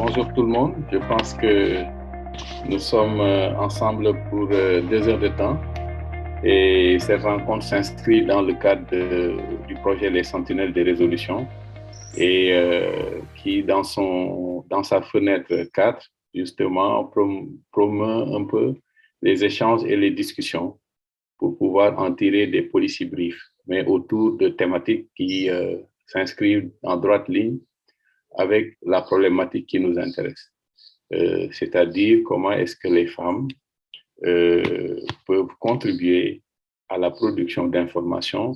Bonjour tout le monde. Je pense que nous sommes ensemble pour 2 heures de temps et cette rencontre s'inscrit dans le cadre du projet Les Sentinelles des résolutions et qui, dans sa fenêtre 4, justement, promeut un peu les échanges et les discussions pour pouvoir en tirer des policy briefs, mais autour de thématiques qui s'inscrivent en droite ligne avec la problématique qui nous intéresse. C'est-à-dire comment est-ce que les femmes peuvent contribuer à la production d'informations,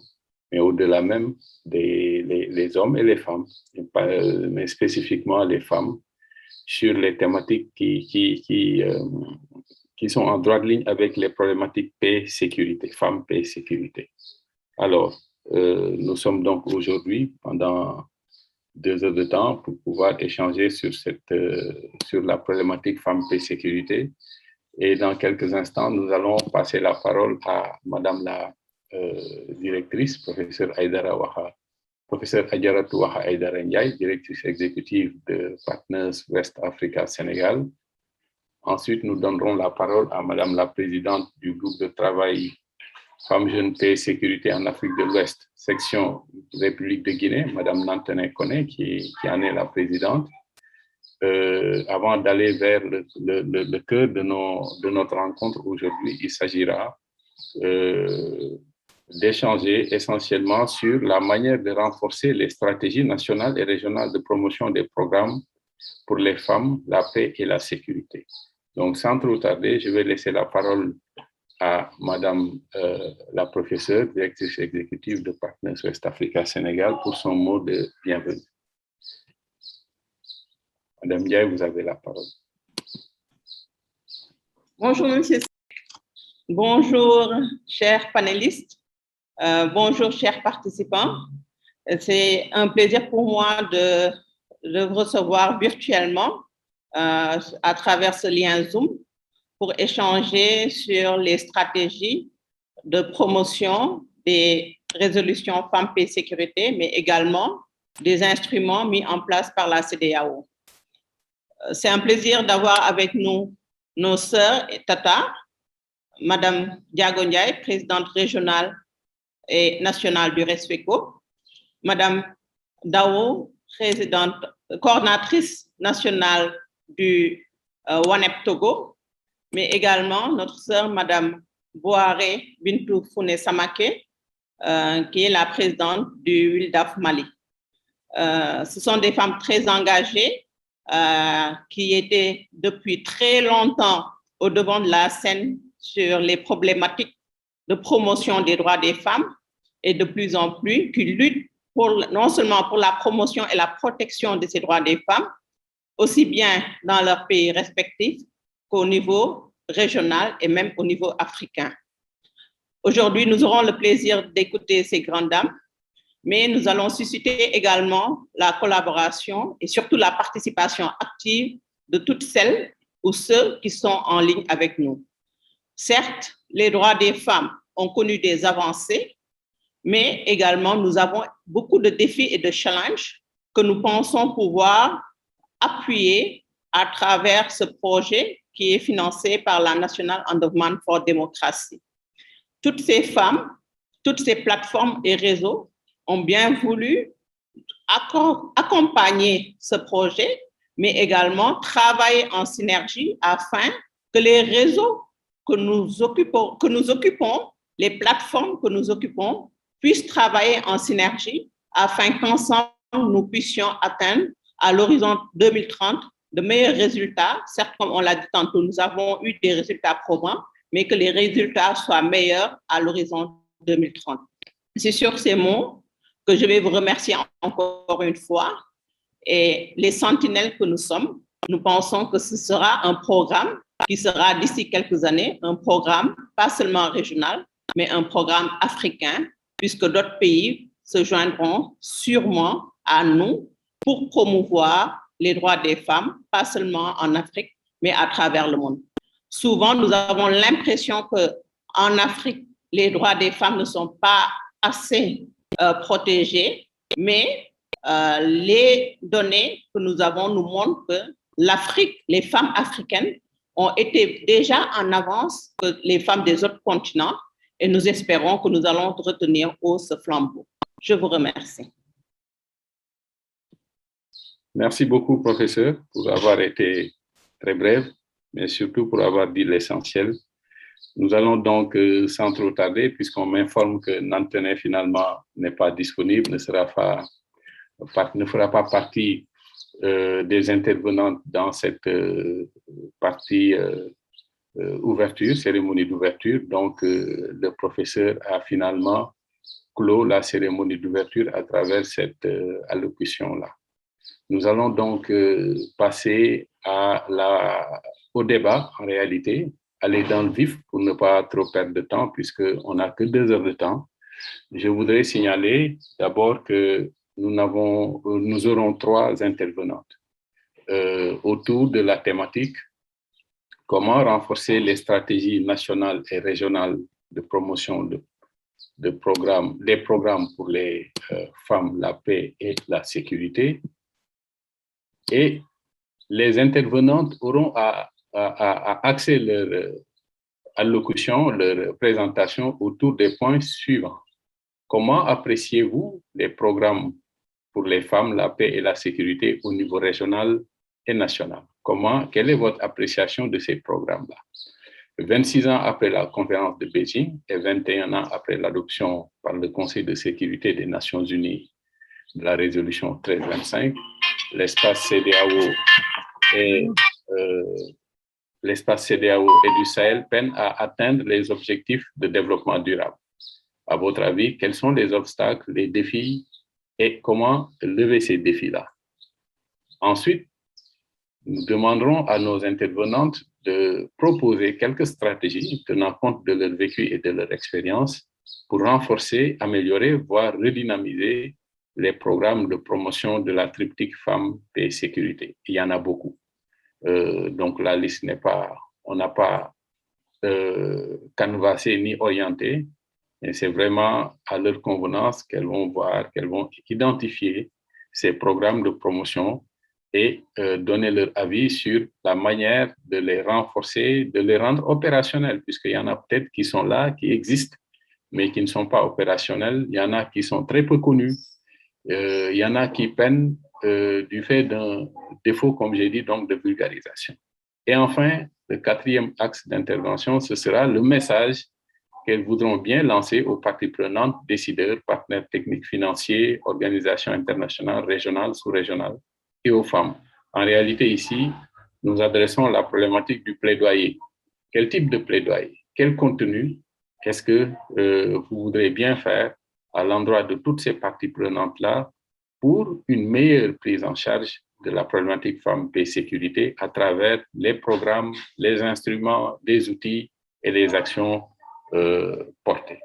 mais au-delà même les hommes et les femmes, mais spécifiquement les femmes, sur les thématiques qui sont en droite ligne avec les problématiques paix-sécurité, femmes, paix-sécurité. Alors, nous sommes donc aujourd'hui, pendant 2 heures de temps, pour pouvoir échanger sur la problématique femmes, paix, sécurité. Et dans quelques instants, nous allons passer la parole à Madame la directrice, professeure Adjaratou Waha Aïdara Ndiaye, directrice exécutive de Partners West Africa Sénégal. Ensuite, nous donnerons la parole à Madame la présidente du groupe de travail Femmes, Jeunes, Paix et Sécurité en Afrique de l'Ouest, section République de Guinée, Madame Nantene Kone, qui en est la présidente. Avant d'aller vers le cœur de notre rencontre aujourd'hui, il s'agira d'échanger essentiellement sur la manière de renforcer les stratégies nationales et régionales de promotion des programmes pour les femmes, la paix et la sécurité. Donc, sans trop tarder, je vais laisser la parole à Madame la professeure, directrice exécutive de Partners West Africa Sénégal, pour son mot de bienvenue. Madame Ndiaye, vous avez la parole. Bonjour, monsieur. Bonjour, chers panélistes. Bonjour, chers participants. C'est un plaisir pour moi de vous recevoir virtuellement à travers ce lien Zoom pour échanger sur les stratégies de promotion des résolutions femmes, paix et sécurité, mais également des instruments mis en place par la CEDEAO. C'est un plaisir d'avoir avec nous nos sœurs et Tata, Madame Diago Ndiaye, présidente régionale et nationale du RESFECO, Madame Dao, coordinatrice nationale du WANEP Togo, mais également notre sœur, Madame Boaré Bintou Founé Samake, qui est la présidente du WILDAF Mali. Ce sont des femmes très engagées qui étaient depuis très longtemps au devant de la scène sur les problématiques de promotion des droits des femmes et de plus en plus qui luttent non seulement pour la promotion et la protection de ces droits des femmes, aussi bien dans leurs pays respectifs qu'au niveau régional et même au niveau africain. Aujourd'hui, nous aurons le plaisir d'écouter ces grandes dames, mais nous allons susciter également la collaboration et surtout la participation active de toutes celles ou ceux qui sont en ligne avec nous. Certes, les droits des femmes ont connu des avancées, mais également nous avons beaucoup de défis et de challenges que nous pensons pouvoir appuyer à travers ce projet qui est financé par la National Endowment for Democracy. Toutes ces femmes, toutes ces plateformes et réseaux ont bien voulu accompagner ce projet, mais également travailler en synergie afin que les réseaux que nous occupons, les plateformes que nous occupons, puissent travailler en synergie afin qu'ensemble, nous puissions atteindre à l'horizon 2030 de meilleurs résultats. Certes, comme on l'a dit tantôt, nous avons eu des résultats probants, mais que les résultats soient meilleurs à l'horizon 2030. C'est sur ces mots que je vais vous remercier encore une fois. Et les sentinelles que nous sommes, nous pensons que ce sera un programme qui sera d'ici quelques années, un programme pas seulement régional, mais un programme africain, puisque d'autres pays se joindront sûrement à nous pour promouvoir les droits des femmes, pas seulement en Afrique, mais à travers le monde. Souvent, nous avons l'impression qu'en Afrique, les droits des femmes ne sont pas assez protégés, mais les données que nous avons nous montrent que l'Afrique, les femmes africaines ont été déjà en avance que les femmes des autres continents et nous espérons que nous allons retenir haut ce flambeau. Je vous remercie. Merci beaucoup, professeur, pour avoir été très brève, mais surtout pour avoir dit l'essentiel. Nous allons donc, sans trop tarder, puisqu'on m'informe que Nantenet finalement n'est pas disponible, ne fera pas partie des intervenantes dans cette partie ouverture, cérémonie d'ouverture. Donc, le professeur a finalement clos la cérémonie d'ouverture à travers cette allocution-là. Nous allons donc passer au débat, en réalité, aller dans le vif pour ne pas trop perdre de temps, puisqu'on n'a que 2 heures de temps. Je voudrais signaler d'abord que nous aurons 3 intervenantes autour de la thématique « Comment renforcer les stratégies nationales et régionales de promotion des programmes pour les femmes, la paix et la sécurité ». Et les intervenantes auront à axer leur allocution, leur présentation autour des points suivants. Comment appréciez-vous les programmes pour les femmes, la paix et la sécurité au niveau régional et national? Quelle est votre appréciation de ces programmes-là? 26 ans après la conférence de Beijing et 21 ans après l'adoption par le Conseil de sécurité des Nations Unies de la résolution 1325, l'espace CEDEAO et du Sahel peinent à atteindre les objectifs de développement durable. À votre avis, quels sont les obstacles, les défis et comment lever ces défis-là? Ensuite, nous demanderons à nos intervenantes de proposer quelques stratégies tenant compte de leur vécu et de leur expérience pour renforcer, améliorer, voire redynamiser les programmes de promotion de la triptyque femmes, paix et sécurité. Il y en a beaucoup. Donc la liste on n'a pas canvassé ni orienté, mais c'est vraiment à leur convenance qu'elles vont voir, qu'elles vont identifier ces programmes de promotion et donner leur avis sur la manière de les renforcer, de les rendre opérationnels, puisqu'il y en a peut-être qui sont là, qui existent, mais qui ne sont pas opérationnels. Il y en a qui sont très peu connus. Il y en a qui peinent du fait d'un défaut, comme j'ai dit, donc de vulgarisation. Et enfin, le 4e axe d'intervention, ce sera le message qu'elles voudront bien lancer aux parties prenantes, décideurs, partenaires techniques financiers, organisations internationales, régionales, sous-régionales et aux femmes. En réalité, ici, nous adressons la problématique du plaidoyer. Quel type de plaidoyer? Quel contenu est-ce que vous voudrez bien faire à l'endroit de toutes ces parties prenantes-là pour une meilleure prise en charge de la problématique femmes, paix, sécurité à travers les programmes, les instruments, les outils et les actions portées.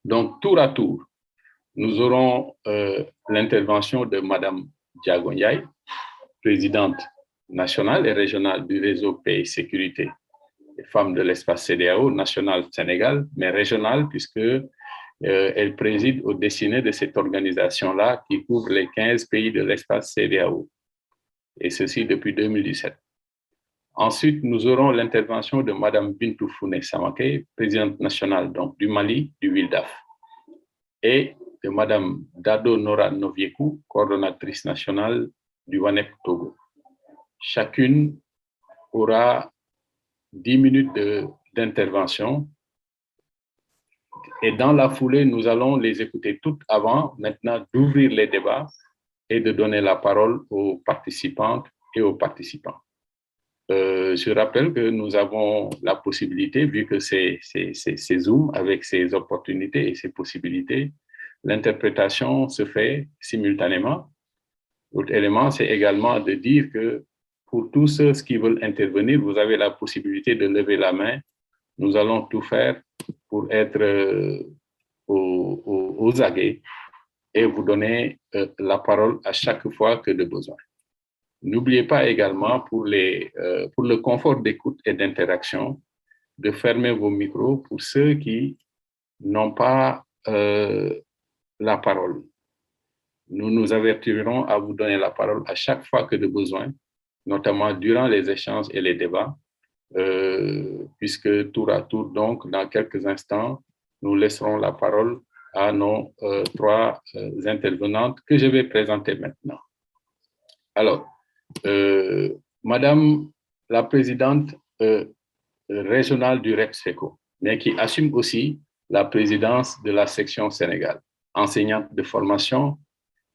Donc, tour à tour, nous aurons l'intervention de Madame Diago Ndiaye, présidente nationale et régionale du réseau Paix et Sécurité des femmes de l'espace CEDEAO, national Sénégal, mais régional puisque elle préside au destiné de cette organisation-là qui couvre les 15 pays de l'espace CEDEAO, et ceci depuis 2017. Ensuite, nous aurons l'intervention de Mme Bintou Founé Samaké, présidente nationale donc, du Mali, du WILDAF, et de Mme Dado Nora Noviekou, coordonnatrice nationale du WANEP Togo. Chacune aura 10 minutes d'intervention. Et dans la foulée, nous allons les écouter toutes avant maintenant d'ouvrir les débats et de donner la parole aux participantes et aux participants. Je rappelle que nous avons la possibilité, vu que c'est Zoom avec ses opportunités et ses possibilités, l'interprétation se fait simultanément. L'autre élément, c'est également de dire que pour tous ceux qui veulent intervenir, vous avez la possibilité de lever la main. Nous allons tout faire pour être aux aguets et vous donner la parole à chaque fois que de besoin. N'oubliez pas également pour le confort d'écoute et d'interaction de fermer vos micros pour ceux qui n'ont pas la parole. Nous nous avertirons à vous donner la parole à chaque fois que de besoin notamment durant les échanges et les débats, puisque tour à tour, donc, dans quelques instants, nous laisserons la parole à nos trois intervenantes que je vais présenter maintenant. Alors, Madame la présidente régionale du REPSFECO, mais qui assume aussi la présidence de la section Sénégal, enseignante de formation,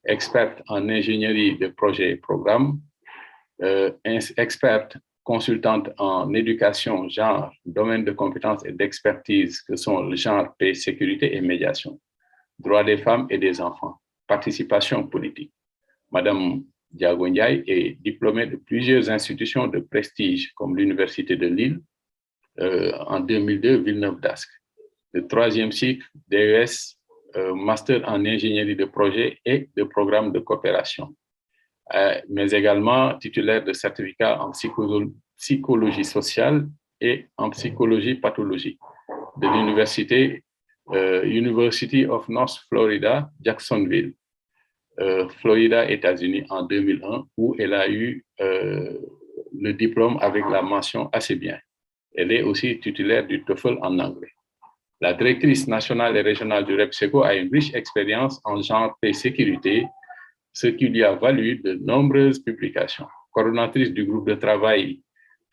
experte en ingénierie de projets et programmes, experte consultante en éducation, genre, domaine de compétences et d'expertise que sont le genre, paix, sécurité et médiation, droits des femmes et des enfants, participation politique. Madame Diago Ndiaye est diplômée de plusieurs institutions de prestige comme l'Université de Lille, en 2002, Villeneuve-d'Ascq, le troisième cycle DES, master en ingénierie de projet et de programmes de coopération, mais également titulaire de certificat en psychologie sociale et en psychologie pathologie de l'université University of North Florida, Jacksonville, Florida, États-Unis, en 2001, où elle a eu le diplôme avec la mention assez bien. Elle est aussi titulaire du TOEFL en anglais. La directrice nationale et régionale du REPSFECO a une riche expérience en genre paix et sécurité, ce qui lui a valu de nombreuses publications. Coordonnatrice du groupe de travail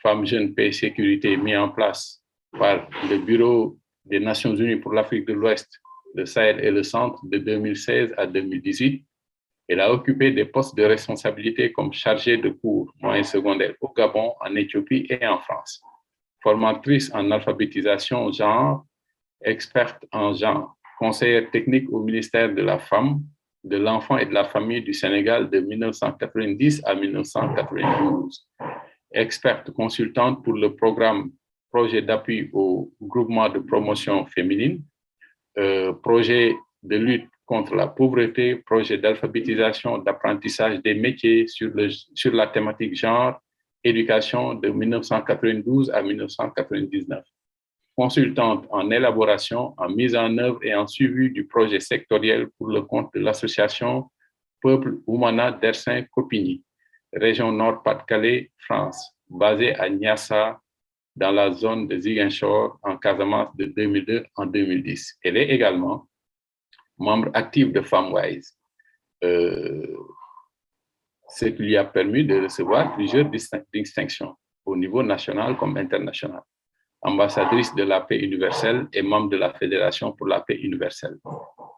Femmes, Jeunes, Paix et Sécurité mis en place par le Bureau des Nations Unies pour l'Afrique de l'Ouest, le Sahel et le Centre de 2016 à 2018. Elle a occupé des postes de responsabilité comme chargée de cours moyens secondaires au Gabon, en Éthiopie et en France. Formatrice en alphabétisation genre, experte en genre, conseillère technique au ministère de la Femme, de l'Enfant et de la Famille du Sénégal de 1990 à 1992. Experte consultante pour le programme Projet d'appui au groupement de promotion féminine, projet de lutte contre la pauvreté, projet d'alphabétisation, d'apprentissage des métiers sur la thématique genre, éducation de 1992 à 1999. Consultante en élaboration, en mise en œuvre et en suivi du projet sectoriel pour le compte de l'association Peuple Oumana d'Ersin-Copigny, région Nord-Pas-de-Calais, France, basée à Niassa, dans la zone de Ziguinchor, en Casamance de 2002 en 2010. Elle est également membre actif de FemWise, ce qui lui a permis de recevoir plusieurs distinctions au niveau national comme international. Ambassadrice de la paix universelle et membre de la Fédération pour la paix universelle,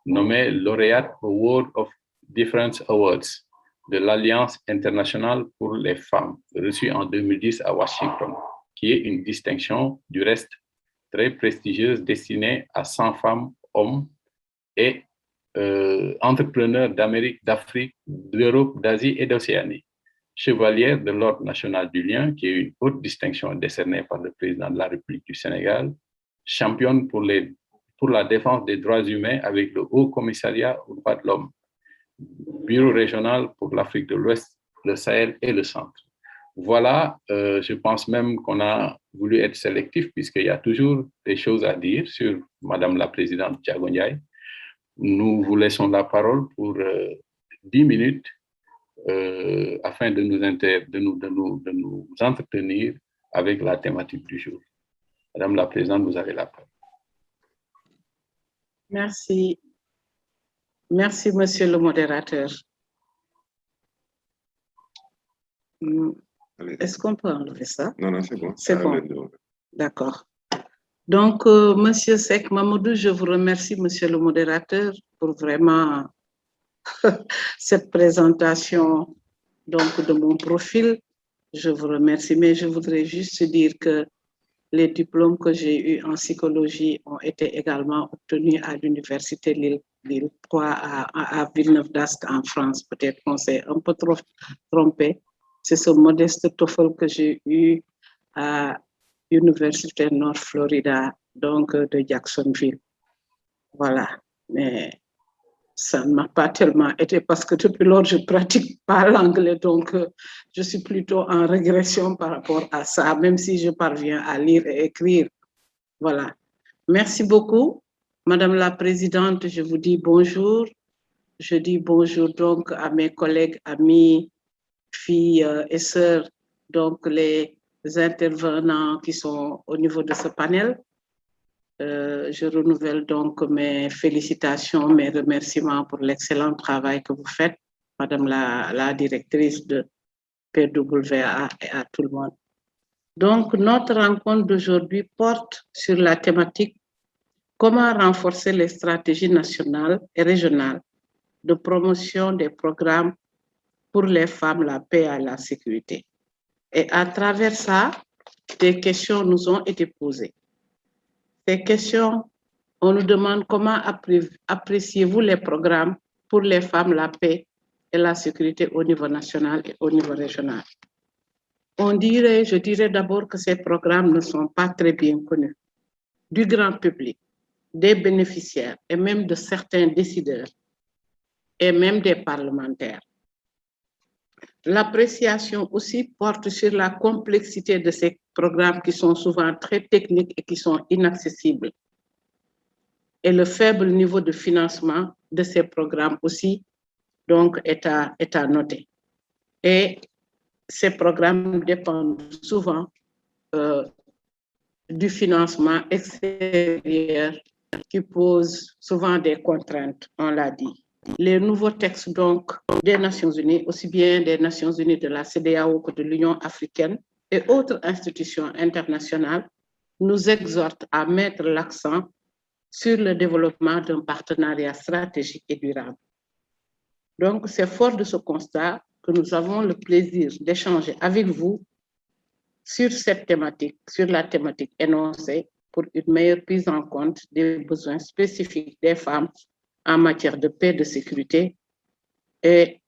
nommée lauréate au World of Difference Awards de l'Alliance internationale pour les femmes, reçue en 2010 à Washington, qui est une distinction du reste très prestigieuse destinée à 100 femmes, hommes et entrepreneurs d'Amérique, d'Afrique, d'Europe, d'Asie et d'Océanie. Chevalière de l'Ordre national du Lion, qui est une haute distinction décernée par le président de la République du Sénégal, championne pour la défense des droits humains avec le Haut Commissariat aux droits de l'homme, Bureau régional pour l'Afrique de l'Ouest, le Sahel et le Centre. Voilà, je pense même qu'on a voulu être sélectif puisqu'il y a toujours des choses à dire sur Madame la Présidente Diago Ndiaye. Nous vous laissons la parole pour 10 minutes afin de nous entretenir avec la thématique du jour. Madame la Présidente, vous avez la parole. Merci. Merci, Monsieur le modérateur. Est-ce qu'on peut enlever ça? Non, non, c'est bon. C'est bon. D'accord. Donc, Monsieur Seck Mamadou, je vous remercie, Monsieur le modérateur, pour vraiment cette présentation donc, de mon profil. Je vous remercie, mais je voudrais juste dire que les diplômes que j'ai eus en psychologie ont été également obtenus à l'Université Lille 3 à Villeneuve-d'Ascq en France. Peut-être qu'on s'est un peu trop trompé. C'est ce modeste TOEFL que j'ai eu à l'Université North Florida, donc de Jacksonville. Voilà. Mais ça ne m'a pas tellement été parce que depuis lors, je ne pratique pas l'anglais, donc je suis plutôt en régression par rapport à ça, même si je parviens à lire et écrire. Voilà. Merci beaucoup. Madame la Présidente, je vous dis bonjour. Je dis bonjour donc à mes collègues, amis, filles et sœurs donc les intervenants qui sont au niveau de ce panel. Je renouvelle donc mes félicitations, mes remerciements pour l'excellent travail que vous faites, Madame la directrice de PWA et à tout le monde. Donc, notre rencontre d'aujourd'hui porte sur la thématique comment renforcer les stratégies nationales et régionales de promotion des programmes pour les femmes, la paix et la sécurité. Et à travers ça, des questions nous ont été posées. Ces questions, on nous demande comment appréciez-vous les programmes pour les femmes, la paix et la sécurité au niveau national et au niveau régional. Je dirais d'abord que ces programmes ne sont pas très bien connus du grand public, des bénéficiaires et même de certains décideurs et même des parlementaires. L'appréciation aussi porte sur la complexité de ces programmes qui sont souvent très techniques et qui sont inaccessibles. Et le faible niveau de financement de ces programmes aussi donc, est à noter. Et ces programmes dépendent souvent du financement extérieur qui pose souvent des contraintes, on l'a dit. Les nouveaux textes donc des Nations Unies, aussi bien des Nations Unies de la CEDEAO que de l'Union africaine et autres institutions internationales, nous exhortent à mettre l'accent sur le développement d'un partenariat stratégique et durable. Donc, c'est fort de ce constat que nous avons le plaisir d'échanger avec vous sur cette thématique, sur la thématique énoncée pour une meilleure prise en compte des besoins spécifiques des femmes en matière de paix, de sécurité et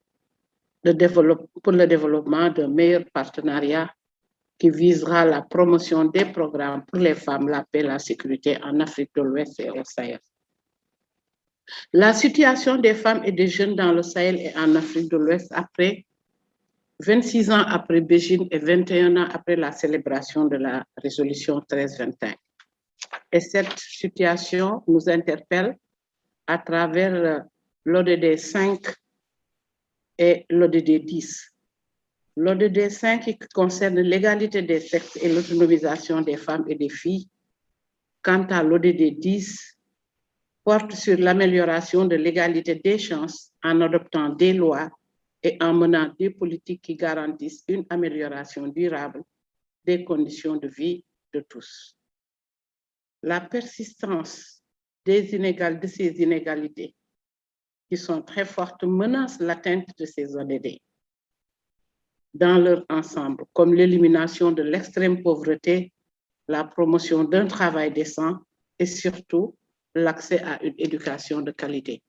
pour le développement d'un meilleur partenariat qui visera la promotion des programmes pour les femmes, la paix, la sécurité en Afrique de l'Ouest et au Sahel. La situation des femmes et des jeunes dans le Sahel et en Afrique de l'Ouest après 26 ans après Beijing et 21 ans après la célébration de la résolution 1325. Et cette situation nous interpelle à travers l'ODD 5 et l'ODD 10. L'ODD 5 qui concerne l'égalité des sexes et l'autonomisation des femmes et des filles. Quant à l'ODD 10, porte sur l'amélioration de l'égalité des chances en adoptant des lois et en menant des politiques qui garantissent une amélioration durable des conditions de vie de tous. La persistance de ces inégalités qui sont très fortes menace l'atteinte de ces ODD dans leur ensemble, comme l'élimination de l'extrême pauvreté, la promotion d'un travail décent et surtout l'accès à une éducation de qualité.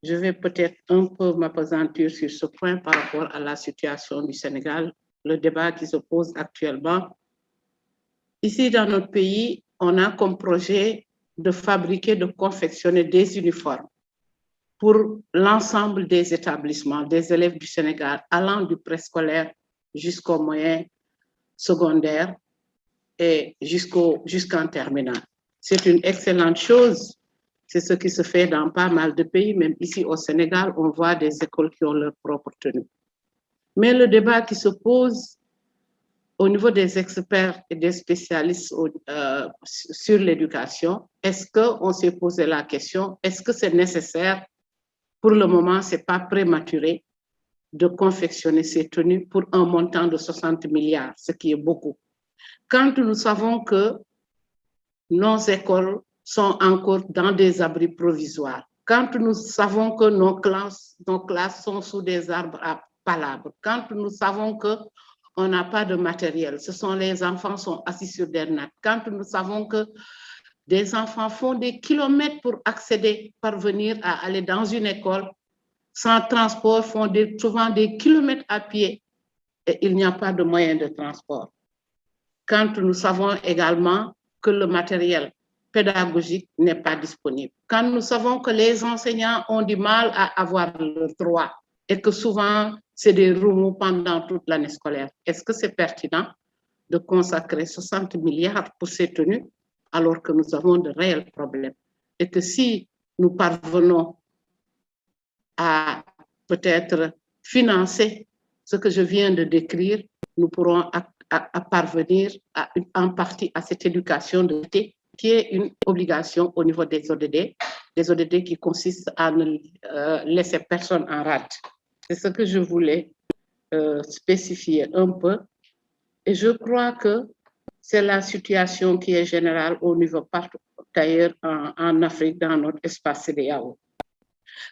Je vais peut-être un peu m'appesantir sur ce point par rapport à la situation du Sénégal, le débat qui se pose actuellement. Ici, dans notre pays, on a comme projet de fabriquer, de confectionner des uniformes pour l'ensemble des établissements, des élèves du Sénégal, allant du préscolaire jusqu'au moyen secondaire et jusqu'en terminale. C'est une excellente chose. C'est ce qui se fait dans pas mal de pays, même ici au Sénégal, on voit des écoles qui ont leur propre tenue. Mais le débat qui se pose au niveau des experts et des spécialistes sur l'éducation, est-ce qu'on s'est posé la question, est-ce que c'est nécessaire? Pour le moment, ce n'est pas prématuré de confectionner ces tenues pour un montant de 60 milliards, ce qui est beaucoup. Quand nous savons que nos écoles sont encore dans des abris provisoires, quand nous savons que nos classes sont sous des arbres à palabres, quand nous savons qu'on n'a pas de matériel, les enfants sont assis sur des nattes, quand nous savons que des enfants font des kilomètres pour parvenir à aller dans une école, sans transport, font souvent des kilomètres à pied et il n'y a pas de moyen de transport. Quand nous savons également que le matériel pédagogique n'est pas disponible. Quand nous savons que les enseignants ont du mal à avoir leurs droits et que souvent, c'est des remous pendant toute l'année scolaire. Est-ce que c'est pertinent de consacrer 60 milliards pour ces tenues alors que nous avons de réels problèmes? Et que si nous parvenons à peut-être financer ce que je viens de décrire, nous pourrons parvenir en partie à cette éducation de thé, qui est une obligation au niveau des ODD qui consistent à ne laisser personne en rade. C'est ce que je voulais spécifier un peu. Et je crois que c'est la situation qui est générale au niveau partout d'ailleurs en Afrique, dans notre espace CEDEAO.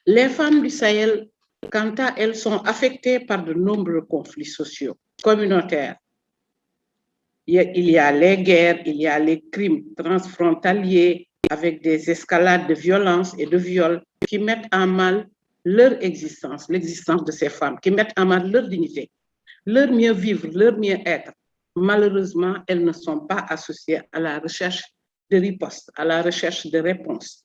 Les femmes du Sahel, quant à elles, sont affectées par de nombreux conflits sociaux, communautaires. Il y a les guerres, il y a les crimes transfrontaliers avec des escalades de violence et de viol qui mettent en mal leur existence, l'existence de ces femmes, qui mettent en mal leur dignité, leur mieux vivre, leur mieux être. Malheureusement, elles ne sont pas associées à la recherche de riposte, à la recherche de réponses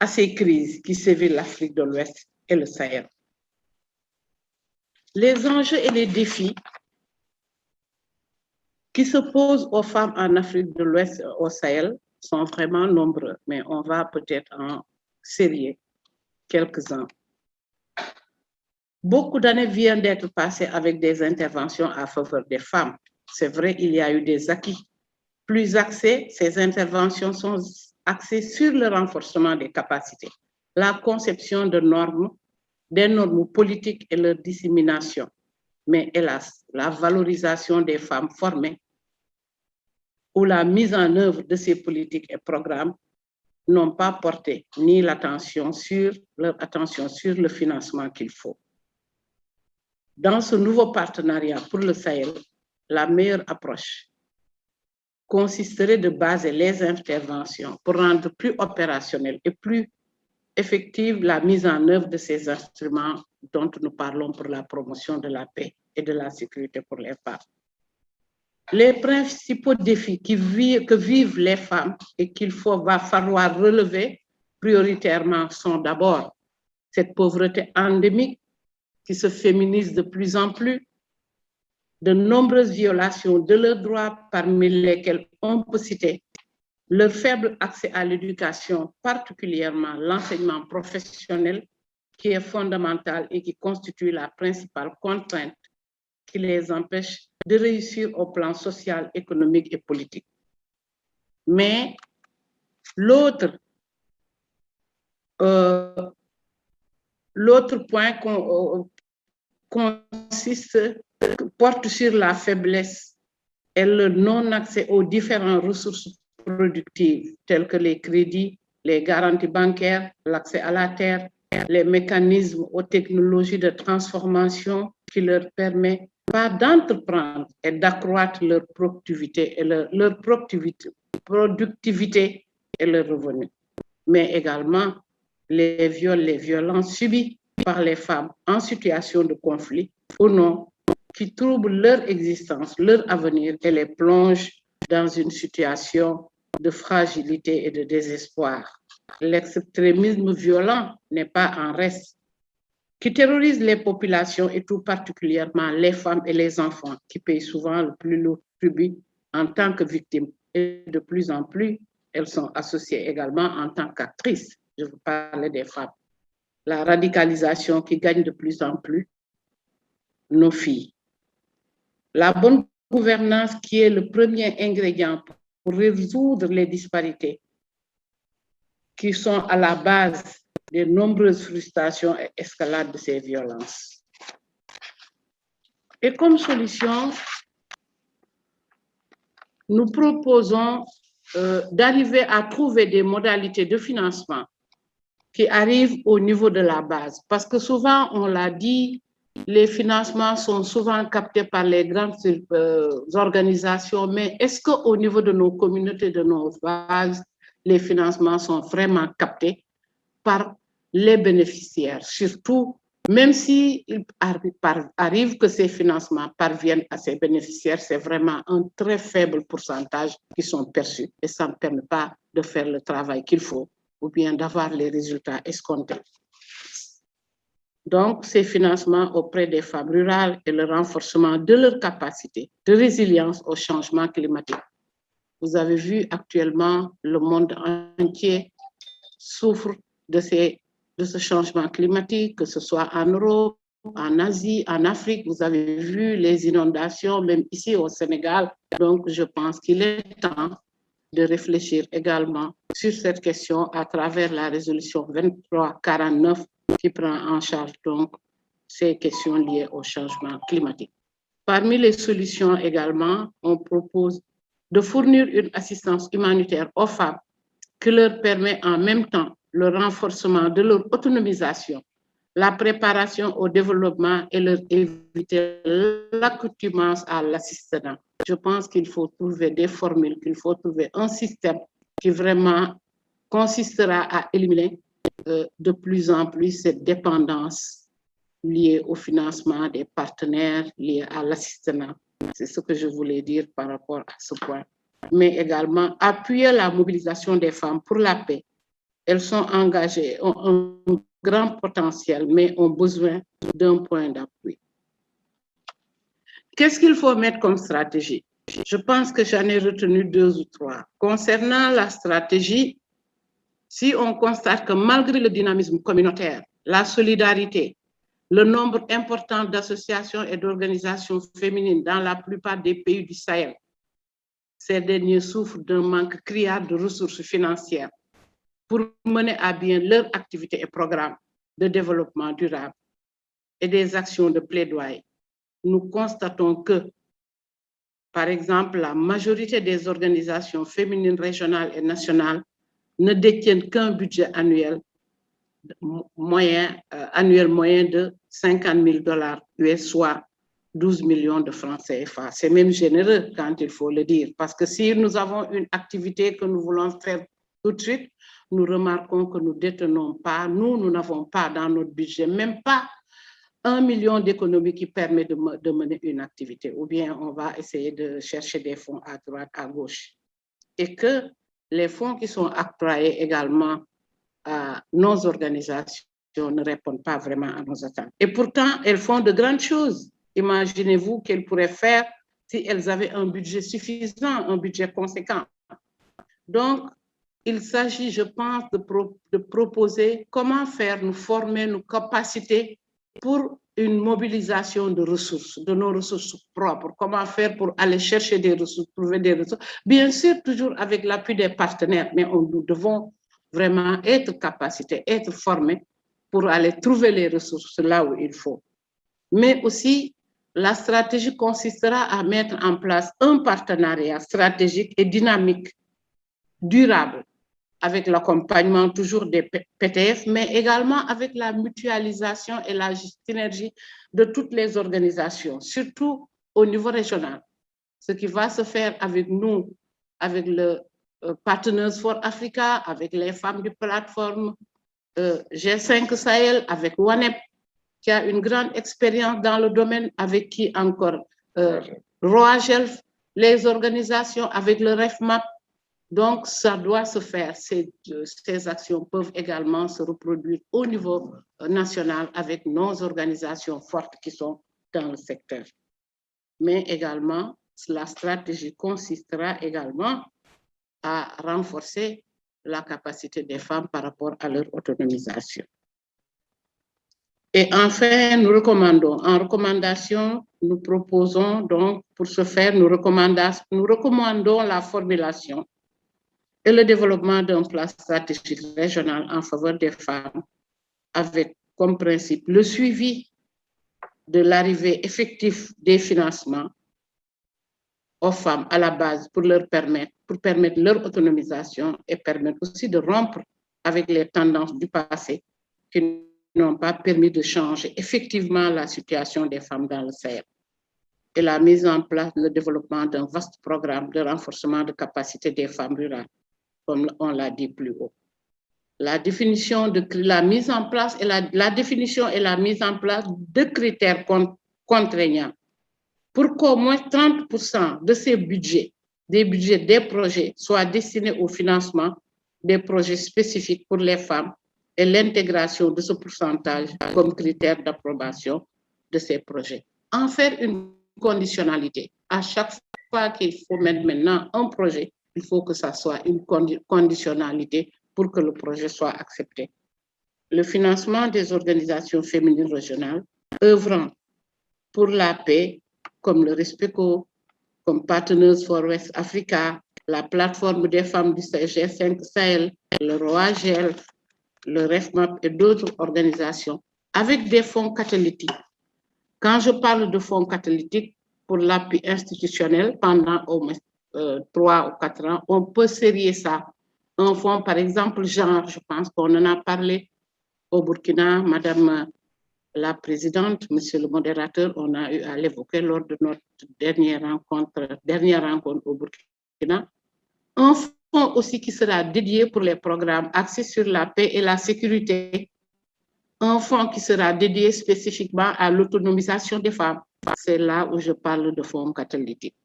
à ces crises qui sévissent l'Afrique de l'Ouest et le Sahel. Les enjeux et les défis qui se posent aux femmes en Afrique de l'Ouest et au Sahel sont vraiment nombreux, mais on va peut-être en sérier quelques-uns. Beaucoup d'années viennent d'être passées avec des interventions à faveur des femmes. C'est vrai, il y a eu des acquis. Plus axées, ces interventions sont axées sur le renforcement des capacités, la conception de normes, des normes politiques et leur dissémination. Mais hélas, la valorisation des femmes formées ou la mise en œuvre de ces politiques et programmes n'ont pas porté ni leur attention sur le financement qu'il faut. Dans ce nouveau partenariat pour le Sahel, la meilleure approche consisterait de baser les interventions pour rendre plus opérationnelle et plus effective la mise en œuvre de ces instruments dont nous parlons pour la promotion de la paix et de la sécurité pour les femmes. Les principaux défis que vivent les femmes et qu'il va falloir relever prioritairement sont d'abord cette pauvreté endémique qui se féminise de plus en plus, de nombreuses violations de leurs droits, parmi lesquelles on peut citer leur faible accès à l'éducation, particulièrement l'enseignement professionnel, qui est fondamental et qui constitue la principale contrainte qui les empêche de réussir au plan social, économique et politique. Mais l'autre point porte sur la faiblesse et le non-accès aux différentes ressources productives telles que les crédits, les garanties bancaires, l'accès à la terre, les mécanismes aux technologies de transformation qui leur permettent pas d'entreprendre et d'accroître leur productivité et leur productivité et leurs revenus, mais également les viols, les violences subies par les femmes en situation de conflit ou non, qui troublent leur existence, leur avenir et les plongent dans une situation de fragilité et de désespoir. L'extrémisme violent n'est pas en reste, qui terrorise les populations et tout particulièrement les femmes et les enfants, qui payent souvent le plus lourd tribut en tant que victimes. Et de plus en plus, elles sont associées également en tant qu'actrices. Je vous parlais des femmes. La radicalisation qui gagne de plus en plus nos filles. La bonne gouvernance qui est le premier ingrédient pour résoudre les disparités qui sont à la base des nombreuses frustrations et escalades de ces violences. Et comme solution, nous proposons d'arriver à trouver des modalités de financement qui arrivent au niveau de la base. Parce que souvent, on l'a dit, les financements sont souvent captés par les grandes organisations, mais est-ce qu'au niveau de nos communautés, de nos bases, les financements sont vraiment captés par les bénéficiaires? Surtout, même s'il arrive que ces financements parviennent à ces bénéficiaires, c'est vraiment un très faible pourcentage qui sont perçus et ça ne permet pas de faire le travail qu'il faut ou bien d'avoir les résultats escomptés. Donc, ces financements auprès des femmes rurales et le renforcement de leur capacité de résilience au changement climatique. Vous avez vu actuellement, le monde entier souffre de ce changement climatique, que ce soit en Europe, en Asie, en Afrique, vous avez vu les inondations, même ici au Sénégal. Donc, je pense qu'il est temps de réfléchir également sur cette question à travers la résolution 2349 qui prend en charge donc ces questions liées au changement climatique. Parmi les solutions également, on propose de fournir une assistance humanitaire aux femmes qui leur permet en même temps le renforcement de leur autonomisation, la préparation au développement et leur éviter l'accoutumance à l'assistanat. Je pense qu'il faut trouver des formules, qu'il faut trouver un système qui vraiment consistera à éliminer de plus en plus cette dépendance liée au financement des partenaires, liée à l'assistanat. C'est ce que je voulais dire par rapport à ce point. Mais également appuyer la mobilisation des femmes pour la paix. Elles sont engagées, ont un grand potentiel, mais ont besoin d'un point d'appui. Qu'est-ce qu'il faut mettre comme stratégie? Je pense que j'en ai retenu 2 ou 3. Concernant la stratégie, si on constate que malgré le dynamisme communautaire, la solidarité, le nombre important d'associations et d'organisations féminines dans la plupart des pays du Sahel, ces derniers souffrent d'un manque criard de ressources financières pour mener à bien leurs activités et programmes de développement durable et des actions de plaidoyer. Nous constatons que, par exemple, la majorité des organisations féminines régionales et nationales ne détiennent qu'un budget annuel moyen de $50 000 US, soit 12 millions de francs CFA. C'est même généreux quand il faut le dire, parce que si nous avons une activité que nous voulons faire tout de suite, nous remarquons que nous ne détenons pas, nous n'avons pas dans notre budget, même pas 1 million d'économies qui permet de mener une activité, ou bien on va essayer de chercher des fonds à droite, à gauche. Et que les fonds qui sont octroyés également à nos organisations ne répondent pas vraiment à nos attentes. Et pourtant, elles font de grandes choses. Imaginez-vous qu'elles pourraient faire si elles avaient un budget suffisant, un budget conséquent. Donc, il s'agit, je pense, de proposer comment faire, nous former nos capacités pour une mobilisation de ressources, de nos ressources propres. Comment faire pour aller chercher des ressources, trouver des ressources. Bien sûr, toujours avec l'appui des partenaires, mais nous devons vraiment être capacités, être formés pour aller trouver les ressources là où il faut. Mais aussi, la stratégie consistera à mettre en place un partenariat stratégique et dynamique, durable, avec l'accompagnement toujours des PTF, mais également avec la mutualisation et la synergie de toutes les organisations, surtout au niveau régional. Ce qui va se faire avec nous, avec le Partners for Africa, avec les femmes du plateforme G5 Sahel, avec WANEP, qui a une grande expérience dans le domaine, avec qui encore ROAGELF, les organisations, avec le REFMAP. Donc, ça doit se faire. Ces actions peuvent également se reproduire au niveau national avec nos organisations fortes qui sont dans le secteur. Mais également, la stratégie consistera également à renforcer la capacité des femmes par rapport à leur autonomisation. Et enfin, nous recommandons, en recommandation, nous proposons donc, pour ce faire, nous recommandons la formulation et le développement d'un plan stratégique régional en faveur des femmes, avec comme principe le suivi de l'arrivée effective des financements aux femmes à la base pour permettre leur autonomisation et permettre aussi de rompre avec les tendances du passé qui n'ont pas permis de changer effectivement la situation des femmes dans le Sahel. Et la mise en place, le développement d'un vaste programme de renforcement de capacité des femmes rurales, comme on l'a dit plus haut. La définition de la mise en place et la définition et la mise en place de critères contraignants pour qu'au moins 30% de ces budgets, des projets, soient destinés au financement des projets spécifiques pour les femmes et l'intégration de ce pourcentage comme critère d'approbation de ces projets. En faire une conditionnalité. À chaque fois qu'il faut mettre maintenant un projet, il faut que ça soit une conditionnalité pour que le projet soit accepté. Le financement des organisations féminines régionales œuvrant pour la paix, comme le RESPECO, comme Partners for West Africa, la plateforme des femmes du G5 Sahel, le ROAGEL, le REFMAP et d'autres organisations, avec des fonds catalytiques. Quand je parle de fonds catalytiques pour l'appui institutionnel pendant au moins 3 ou 4 ans, on peut serrer ça. Un fonds, par exemple, genre, je pense qu'on en a parlé au Burkina, Madame la Présidente, Monsieur le Modérateur, on a eu à l'évoquer lors de notre dernière rencontre au Burkina. Un fonds aussi qui sera dédié pour les programmes axés sur la paix et la sécurité. Un fonds qui sera dédié spécifiquement à l'autonomisation des femmes. C'est là où je parle de fonds catalytiques.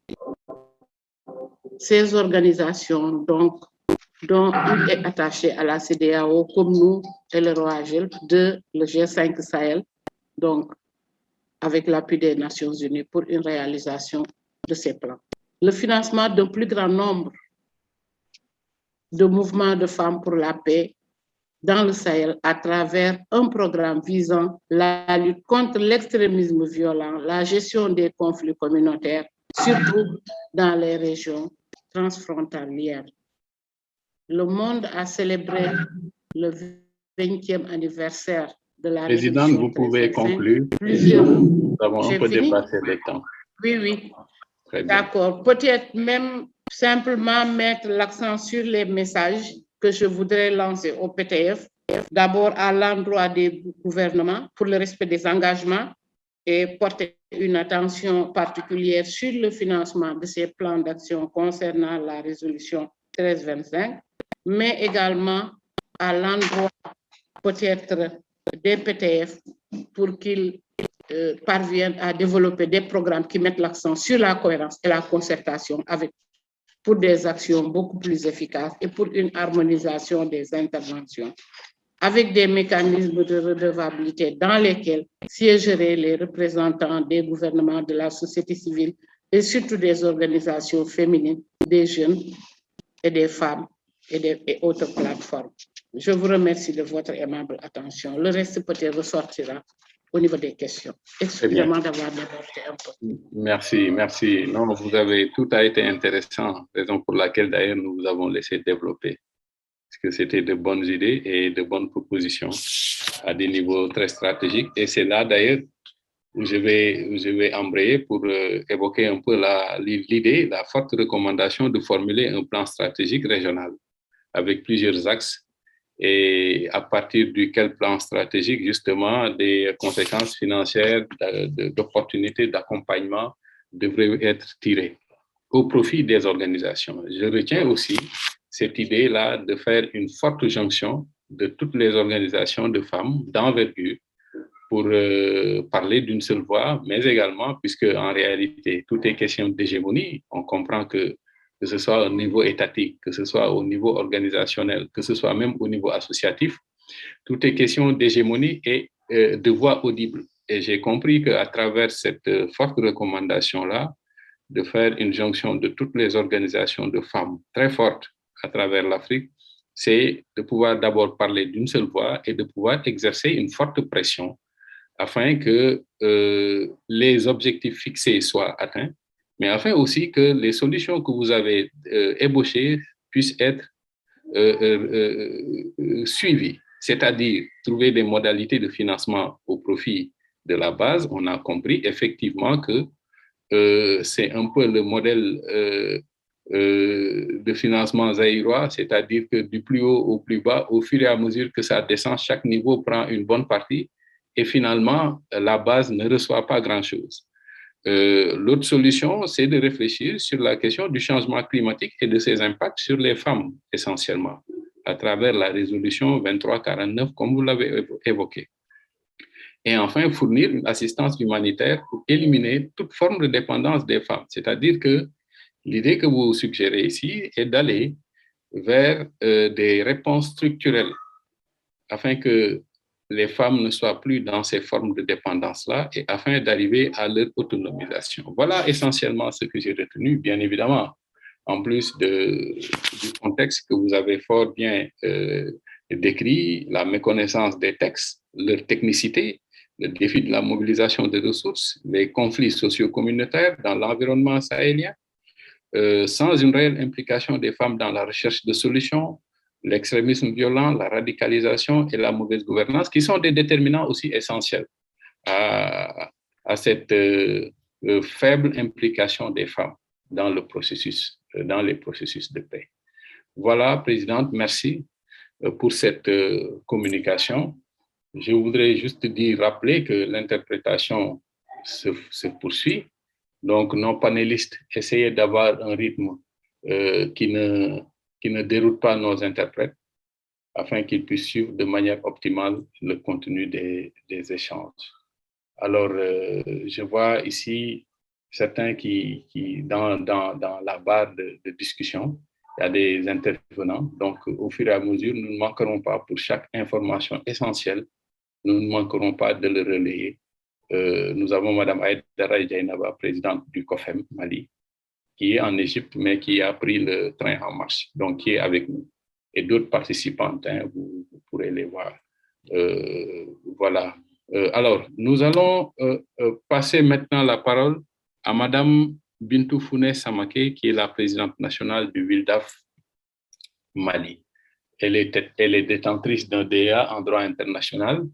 Ces organisations, donc, dont une est attachée à la CEDEAO, comme nous et le ROAGEL, de le G5 Sahel, donc avec l'appui des Nations Unies pour une réalisation de ces plans. Le financement d'un plus grand nombre de mouvements de femmes pour la paix dans le Sahel à travers un programme visant la lutte contre l'extrémisme violent, la gestion des conflits communautaires, surtout dans les régions transfrontalières. Le monde a célébré le 20e anniversaire de la Présidente, vous pouvez conclure. Nous avons un peu dépassé le temps. Oui. D'accord. Peut-être même simplement mettre l'accent sur les messages que je voudrais lancer au PTF, d'abord à l'endroit des gouvernements pour le respect des engagements et porter une attention particulière sur le financement de ces plans d'action concernant la résolution 1325, mais également à l'endroit peut-être des PTF pour qu'ils parviennent à développer des programmes qui mettent l'accent sur la cohérence et la concertation pour des actions beaucoup plus efficaces et pour une harmonisation des interventions, avec des mécanismes de redevabilité dans lesquels siégeraient les représentants des gouvernements, de la société civile et surtout des organisations féminines, des jeunes et des femmes et autres plateformes. Je vous remercie de votre aimable attention. Le reste peut-être ressortira au niveau des questions. Excusez-moi d'avoir débordé un peu. Merci. Non, tout a été intéressant, raison pour laquelle d'ailleurs nous vous avons laissé développer. Parce que c'était de bonnes idées et de bonnes propositions à des niveaux très stratégiques. Et c'est là d'ailleurs où je vais embrayer pour évoquer un peu l'idée, la forte recommandation de formuler un plan stratégique régional avec plusieurs axes et à partir duquel plan stratégique, justement, des conséquences financières, d'opportunités d'accompagnement devraient être tirées au profit des organisations. Je retiens aussi cette idée-là de faire une forte jonction de toutes les organisations de femmes d'envergure pour parler d'une seule voix, mais également, puisque en réalité, tout est question d'hégémonie, on comprend que ce soit au niveau étatique, que ce soit au niveau organisationnel, que ce soit même au niveau associatif, tout est question d'hégémonie et de voix audible. Et j'ai compris qu'à travers cette forte recommandation-là, de faire une jonction de toutes les organisations de femmes très fortes à travers l'Afrique, c'est de pouvoir d'abord parler d'une seule voix et de pouvoir exercer une forte pression afin que les objectifs fixés soient atteints, mais afin aussi que les solutions que vous avez ébauchées puissent être suivies, c'est-à-dire trouver des modalités de financement au profit de la base. On a compris effectivement que c'est un peu le modèle de financement zaïrois, c'est-à-dire que du plus haut au plus bas, au fur et à mesure que ça descend, chaque niveau prend une bonne partie et finalement, la base ne reçoit pas grand-chose. L'autre solution, c'est de réfléchir sur la question du changement climatique et de ses impacts sur les femmes, essentiellement, à travers la résolution 2349, comme vous l'avez évoqué. Et enfin, fournir une assistance humanitaire pour éliminer toute forme de dépendance des femmes. C'est-à-dire que l'idée que vous suggérez ici est d'aller vers des réponses structurelles afin que les femmes ne soient plus dans ces formes de dépendance-là et afin d'arriver à leur autonomisation. Voilà essentiellement ce que j'ai retenu, bien évidemment, en plus du contexte que vous avez fort bien décrit, la méconnaissance des textes, leur technicité, le défi de la mobilisation des ressources, les conflits socio-communautaires dans l'environnement sahélien, sans une réelle implication des femmes dans la recherche de solutions, l'extrémisme violent, la radicalisation et la mauvaise gouvernance, qui sont des déterminants aussi essentiels à cette faible implication des femmes dans le processus, dans les processus de paix. Voilà, Présidente, merci pour cette communication. Je voudrais juste rappeler que l'interprétation se poursuit. Donc, nos panélistes essayaient d'avoir un rythme qui ne déroute pas nos interprètes afin qu'ils puissent suivre de manière optimale le contenu des échanges. Alors, je vois ici certains qui dans la barre de discussion, il y a des intervenants. Donc, au fur et à mesure, nous ne manquerons pas pour chaque information essentielle, nous ne manquerons pas de le relayer. Nous avons Mme Aïdara Djainaba, présidente du COFEM Mali, qui est en Égypte, mais qui a pris le train en marche, donc qui est avec nous. Et d'autres participantes, hein, vous pourrez les voir. Voilà. Alors, nous allons passer maintenant la parole à Mme Bintou Founé Samaké, qui est la présidente nationale du WILDAF Mali. Elle est détentrice d'un DEA en droit international,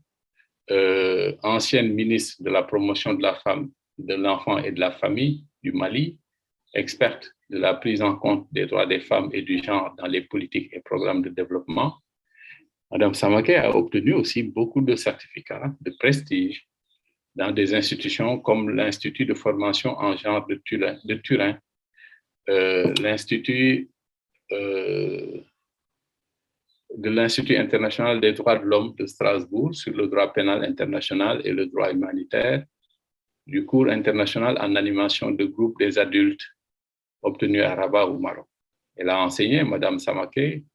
ancienne ministre de la promotion de la femme, de l'enfant et de la famille du Mali, experte de la prise en compte des droits des femmes et du genre dans les politiques et programmes de développement. Madame Samaké a obtenu aussi beaucoup de certificats de prestige dans des institutions comme l'Institut de formation en genre de Turin, l'Institut de l'Institut international des droits de l'homme de Strasbourg sur le droit pénal international et le droit humanitaire, du cours international en animation de groupe des adultes obtenu à Rabat au Maroc. Elle a enseigné, Madame Samaké,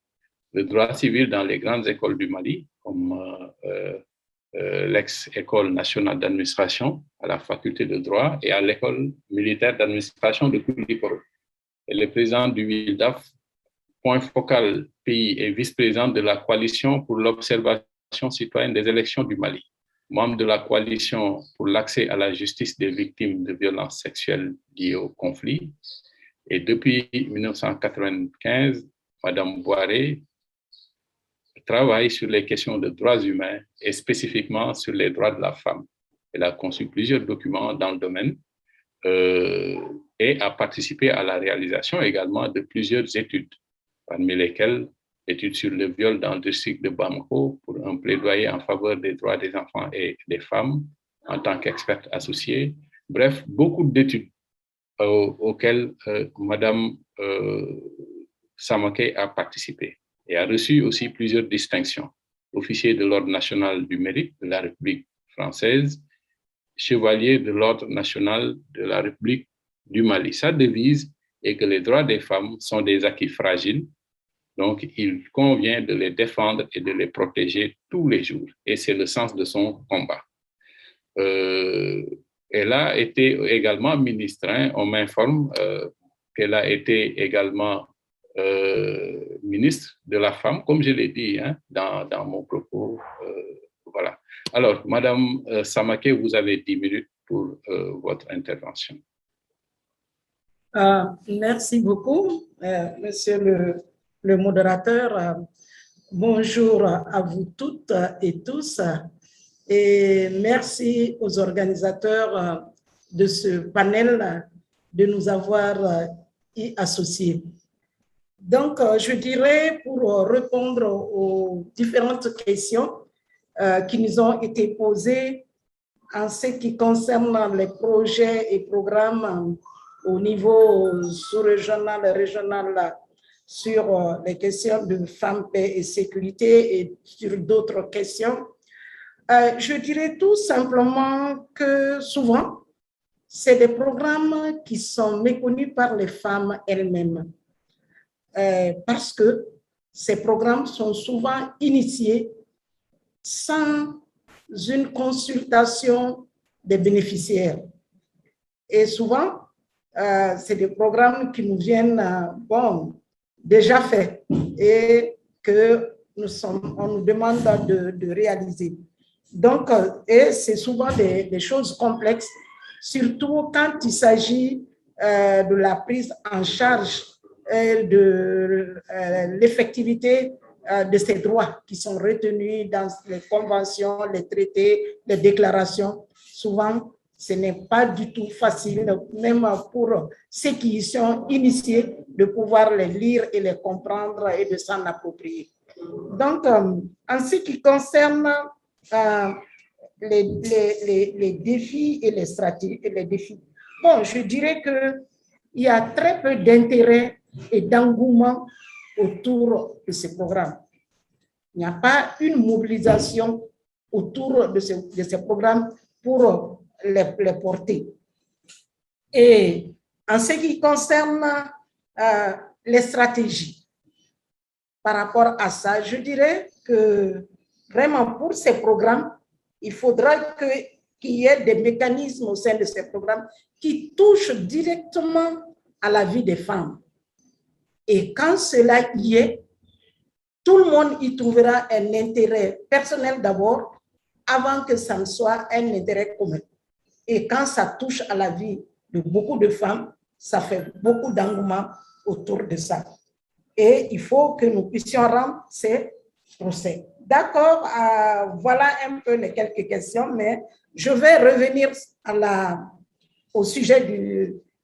le droit civil dans les grandes écoles du Mali, comme l'ex-école nationale d'administration à la faculté de droit et à l'école militaire d'administration de Koulikoro. Elle est présidente du WILDAF, point focal pays et vice-présidente de la coalition pour l'observation citoyenne des élections du Mali, membre de la coalition pour l'accès à la justice des victimes de violences sexuelles liées au conflit. Et depuis 1995, Madame Boiré travaille sur les questions de droits humains et spécifiquement sur les droits de la femme. Elle a conçu plusieurs documents dans le domaine et a participé à la réalisation également de plusieurs études, parmi lesquelles l'étude sur le viol dans le district de Bamako pour un plaidoyer en faveur des droits des enfants et des femmes en tant qu'experte associée. Bref, beaucoup d'études auxquelles Madame Samaké a participé et a reçu aussi plusieurs distinctions. Officier de l'Ordre national du mérite de la République française, chevalier de l'Ordre national de la République du Mali. Sa devise est que les droits des femmes sont des acquis fragiles, donc il convient de les défendre et de les protéger tous les jours. Et c'est le sens de son combat. Elle a été également ministre, hein, on m'informe qu'elle a été également ministre de la femme, comme je l'ai dit hein, dans mon propos. Voilà. Alors, Madame Samaké, vous avez 10 minutes pour votre intervention. Merci beaucoup, Monsieur le modérateur. Bonjour à vous toutes et tous. Et merci aux organisateurs de ce panel de nous avoir y associés. Donc, je dirais, pour répondre aux différentes questions qui nous ont été posées en ce qui concerne les projets et programmes au niveau sous-régional et régional sur les questions de femmes, paix et sécurité et sur d'autres questions. Je dirais tout simplement que souvent, c'est des programmes qui sont méconnus par les femmes elles-mêmes. Parce que ces programmes sont souvent initiés sans une consultation des bénéficiaires. Et souvent, c'est des programmes qui nous viennent déjà faits et que on nous demande de réaliser. Donc, et c'est souvent des choses complexes, surtout quand il s'agit de la prise en charge de l'effectivité de ces droits qui sont retenus dans les conventions, les traités, les déclarations. Souvent, ce n'est pas du tout facile, même pour ceux qui y sont initiés, de pouvoir les lire et les comprendre et de s'en approprier. Donc, en ce qui concerne les défis et les stratégies, et les défis, bon, je dirais qu'il y a très peu d'intérêt et d'engouement autour de ces programmes. Il n'y a pas une mobilisation autour de ces programmes pour les porter. Et en ce qui concerne les stratégies, par rapport à ça, je dirais que vraiment pour ces programmes, il faudra qu'il y ait des mécanismes au sein de ces programmes qui touchent directement à la vie des femmes. Et quand cela y est, tout le monde y trouvera un intérêt personnel d'abord, avant que ça ne soit un intérêt commun. Et quand ça touche à la vie de beaucoup de femmes, ça fait beaucoup d'engouement autour de ça. Et il faut que nous puissions rendre ces procès. D'accord, voilà un peu les quelques questions, mais je vais revenir au sujet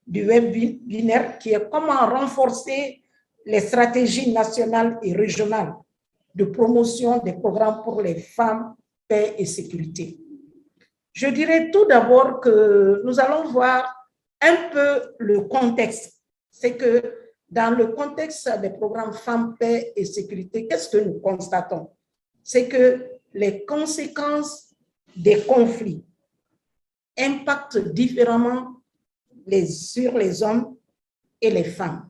du webinaire qui est comment renforcer les stratégies nationales et régionales de promotion des programmes pour les femmes, paix et sécurité. Je dirais tout d'abord que nous allons voir un peu le contexte. C'est que dans le contexte des programmes femmes, paix et sécurité, qu'est-ce que nous constatons? C'est que les conséquences des conflits impactent différemment sur les hommes et les femmes.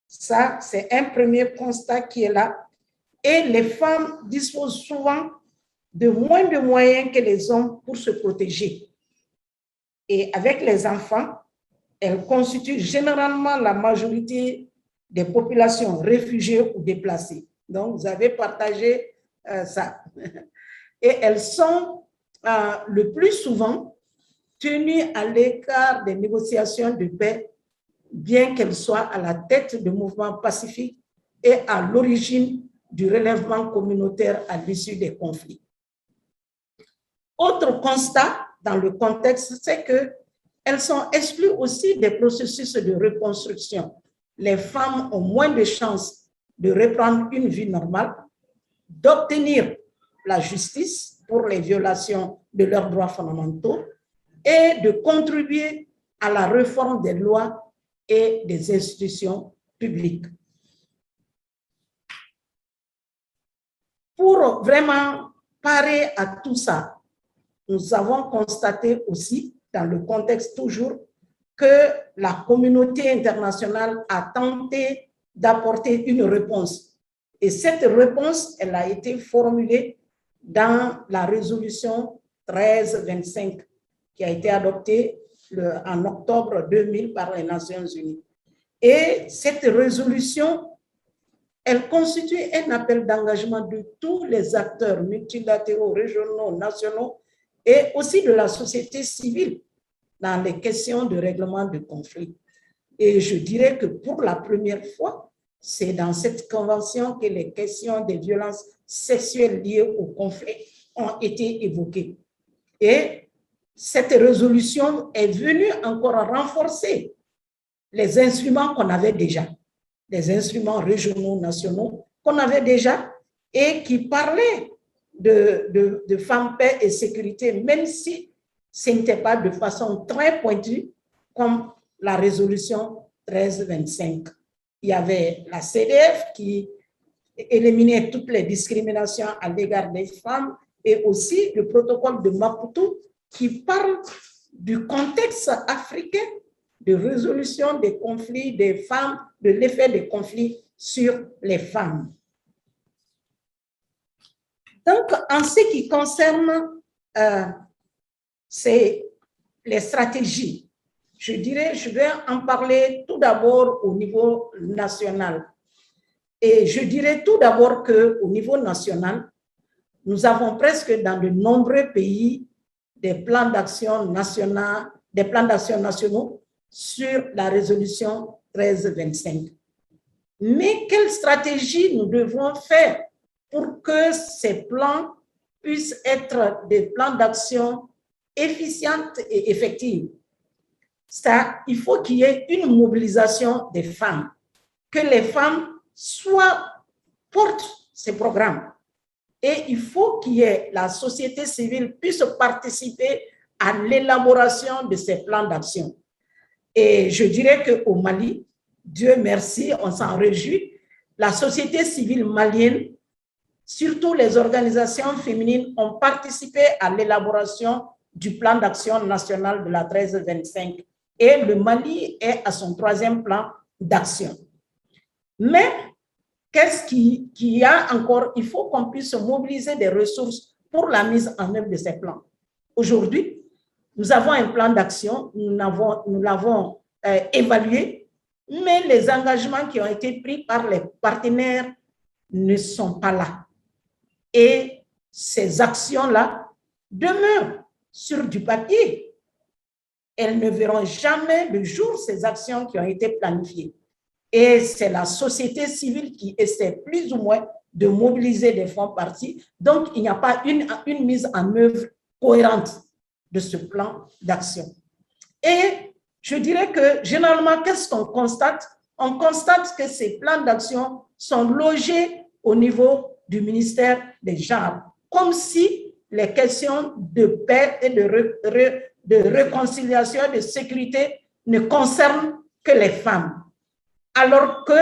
Ça, c'est un premier constat qui est là. Et les femmes disposent souvent de moins de moyens que les hommes pour se protéger. Et avec les enfants, elles constituent généralement la majorité des populations réfugiées ou déplacées. Donc, vous avez partagé ça. Et elles sont le plus souvent tenues à l'écart des négociations de paix, bien qu'elles soient à la tête de mouvements pacifiques et à l'origine du relèvement communautaire à l'issue des conflits. Autre constat dans le contexte, c'est qu'elles sont exclues aussi des processus de reconstruction. Les femmes ont moins de chances de reprendre une vie normale, d'obtenir la justice pour les violations de leurs droits fondamentaux et de contribuer à la réforme des lois et des institutions publiques. Pour vraiment parer à tout ça, nous avons constaté aussi, dans le contexte toujours, que la communauté internationale a tenté d'apporter une réponse. Et cette réponse, elle a été formulée dans la résolution 1325 qui a été adoptée en octobre 2000 par les Nations Unies. Et cette résolution, elle constitue un appel d'engagement de tous les acteurs multilatéraux, régionaux, nationaux et aussi de la société civile dans les questions de règlement de conflits. Et je dirais que pour la première fois, c'est dans cette convention que les questions des violences sexuelles liées au conflit ont été évoquées. Et cette résolution est venue encore renforcer les instruments qu'on avait déjà, les instruments régionaux, nationaux qu'on avait déjà et qui parlaient de femmes, paix et sécurité, même si ce n'était pas de façon très pointue comme la résolution 1325. Il y avait la CEDEAO qui éliminait toutes les discriminations à l'égard des femmes et aussi le protocole de Maputo qui parle du contexte africain de résolution des conflits des femmes, de l'effet des conflits sur les femmes. Donc, en ce qui concerne les stratégies, je dirais, je vais en parler tout d'abord au niveau national. Et je dirais tout d'abord qu'au niveau national, nous avons presque dans de nombreux pays des plans d'action nationaux sur la résolution 1325. Mais quelle stratégie nous devons faire pour que ces plans puissent être des plans d'action efficients et effectifs? Il faut qu'il y ait une mobilisation des femmes, que les femmes portent ces programmes. Et il faut qu'il y ait la société civile puisse participer à l'élaboration de ces plans d'action. Et je dirais qu'au Mali, Dieu merci, on s'en réjouit, la société civile malienne, surtout les organisations féminines, ont participé à l'élaboration du plan d'action national de la 1325. Et le Mali est à son 3e plan d'action. Mais qu'est-ce qu'il y a encore? Il faut qu'on puisse mobiliser des ressources pour la mise en œuvre de ces plans. Aujourd'hui, nous avons un plan d'action, nous l'avons évalué, mais les engagements qui ont été pris par les partenaires ne sont pas là. Et ces actions-là demeurent sur du papier. Elles ne verront jamais le jour, ces actions qui ont été planifiées. Et c'est la société civile qui essaie plus ou moins de mobiliser des fonds partis. Donc, il n'y a pas une mise en œuvre cohérente de ce plan d'action. Et je dirais que généralement, qu'est-ce qu'on constate? On constate que ces plans d'action sont logés au niveau du ministère des Genres, comme si les questions de paix et de réconciliation et de sécurité ne concernent que les femmes, alors que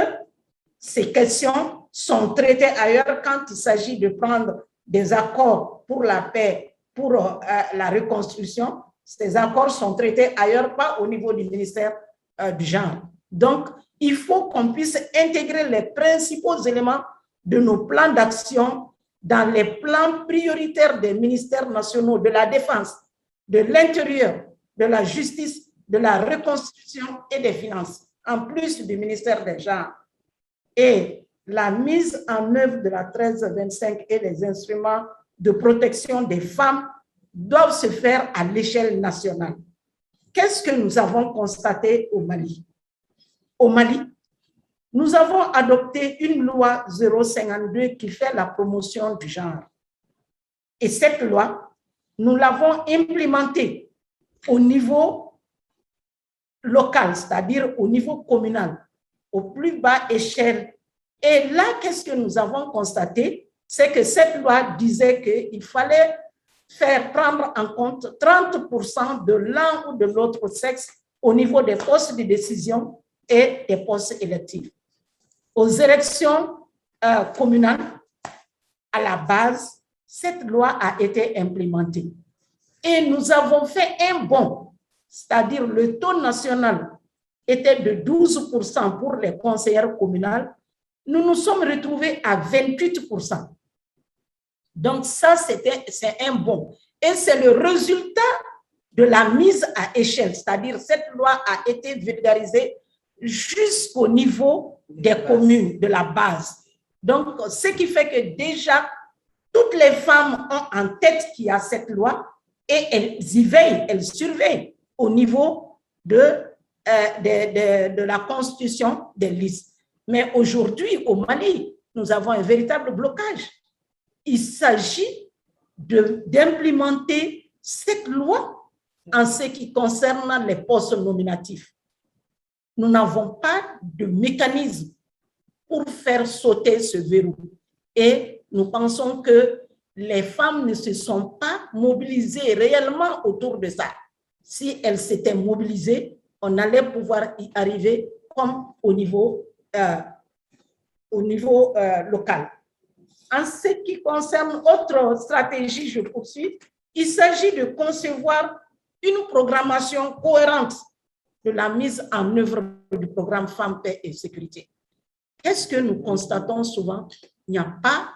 ces questions sont traitées ailleurs quand il s'agit de prendre des accords pour la paix, pour la reconstruction. Ces accords sont traités ailleurs, pas au niveau du ministère du genre. Donc, il faut qu'on puisse intégrer les principaux éléments de nos plans d'action dans les plans prioritaires des ministères nationaux de la Défense, de l'Intérieur, de la Justice, de la Reconstruction et des Finances, en plus du ministère des Genres. Et la mise en œuvre de la 1325 et les instruments de protection des femmes doivent se faire à l'échelle nationale. Qu'est-ce que nous avons constaté au Mali? Au Mali, nous avons adopté une loi 052 qui fait la promotion du genre. Et cette loi, nous l'avons implémentée au niveau local, c'est-à-dire au niveau communal, au plus bas échelle. Et là, qu'est-ce que nous avons constaté? C'est que cette loi disait qu'il fallait faire prendre en compte 30% de l'un ou de l'autre sexe au niveau des postes de décision et des postes électifs. Aux élections communales, à la base, cette loi a été implémentée. Et nous avons fait un bond, c'est-à-dire le taux national était de 12% pour les conseillères communales. Nous nous sommes retrouvés à 28%. Donc ça, c'est un bond. Et c'est le résultat de la mise à échelle, c'est-à-dire cette loi a été vulgarisée jusqu'au niveau des communes, de la base. Donc, ce qui fait que déjà, toutes les femmes ont en tête qu'il y a cette loi et elles y veillent, elles surveillent au niveau de la constitution des listes. Mais aujourd'hui, au Mali, nous avons un véritable blocage. Il s'agit d'implémenter cette loi en ce qui concerne les postes nominatifs. Nous n'avons pas de mécanisme pour faire sauter ce verrou. Et nous pensons que les femmes ne se sont pas mobilisées réellement autour de ça. Si elles s'étaient mobilisées, on allait pouvoir y arriver comme au niveau local. En ce qui concerne autre stratégie, je poursuis, il s'agit de concevoir une programmation cohérente de la mise en œuvre du programme Femmes, Paix et Sécurité. Qu'est-ce que nous constatons souvent? Il n'y a pas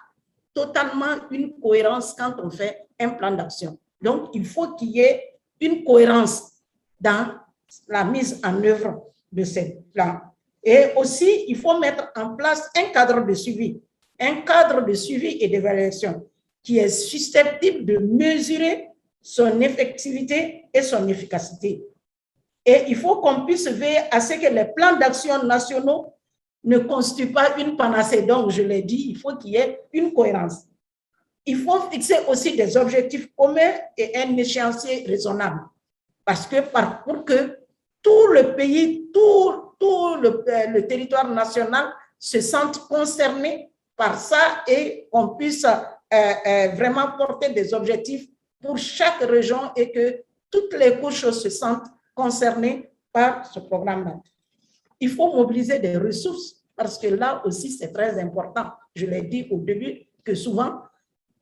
totalement une cohérence quand on fait un plan d'action. Donc, il faut qu'il y ait une cohérence dans la mise en œuvre de ces plans. Et aussi, il faut mettre en place un cadre de suivi et d'évaluation. qui est susceptible de mesurer son effectivité et son efficacité. Et il faut qu'on puisse veiller à ce que les plans d'action nationaux ne constituent pas une panacée. Donc, je l'ai dit, il faut qu'il y ait une cohérence. Il faut fixer aussi des objectifs communs et un échéancier raisonnable. Parce que pour que tout le pays, tout le territoire national se sente concerné par ça et qu'on puisse vraiment porter des objectifs pour chaque région et que toutes les couches se sentent concernées par ce programme-là. Il faut mobiliser des ressources parce que là aussi, c'est très important. Je l'ai dit au début que souvent,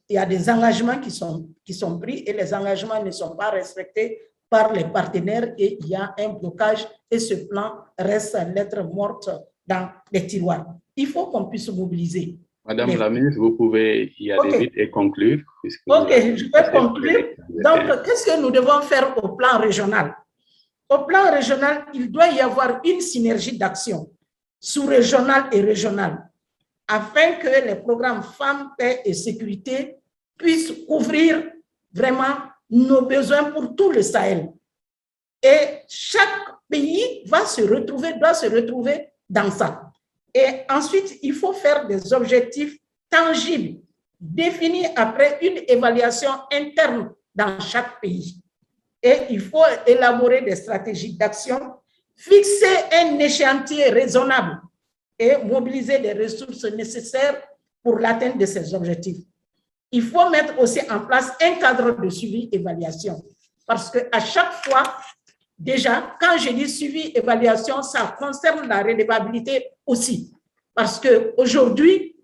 il y a des engagements qui sont pris et les engagements ne sont pas respectés par les partenaires et il y a un blocage et ce plan reste lettre morte dans les tiroirs. Il faut qu'on puisse mobiliser. Madame la ministre, vous pouvez y aller vite et conclure. Ok, je vais conclure. Donc, qu'est-ce que nous devons faire au plan régional? Au plan régional, il doit y avoir une synergie d'action sous-régionale et régionale afin que les programmes femmes, paix et sécurité puissent couvrir vraiment nos besoins pour tout le Sahel. Et chaque pays doit se retrouver dans ça. Et ensuite, il faut faire des objectifs tangibles, définis après une évaluation interne dans chaque pays. Et il faut élaborer des stratégies d'action, fixer un échéancier raisonnable et mobiliser les ressources nécessaires pour l'atteinte de ces objectifs. Il faut mettre aussi en place un cadre de suivi-évaluation parce qu'à chaque fois, déjà, quand je dis suivi-évaluation, ça concerne la redevabilité aussi. Parce qu'aujourd'hui,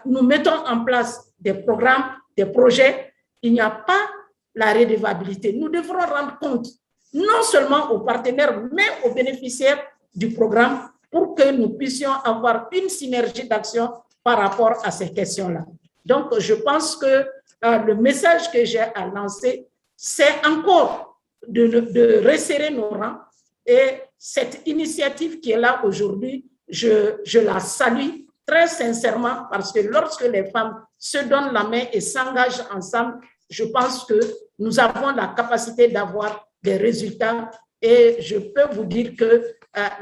nous mettons en place des programmes, des projets, il n'y a pas la redevabilité. Nous devrons rendre compte non seulement aux partenaires, mais aux bénéficiaires du programme pour que nous puissions avoir une synergie d'action par rapport à ces questions-là. Donc, je pense que le message que j'ai à lancer, c'est encore de resserrer nos rangs. Et cette initiative qui est là aujourd'hui, je la salue très sincèrement parce que lorsque les femmes se donnent la main et s'engagent ensemble, je pense que nous avons la capacité d'avoir des résultats. Et je peux vous dire que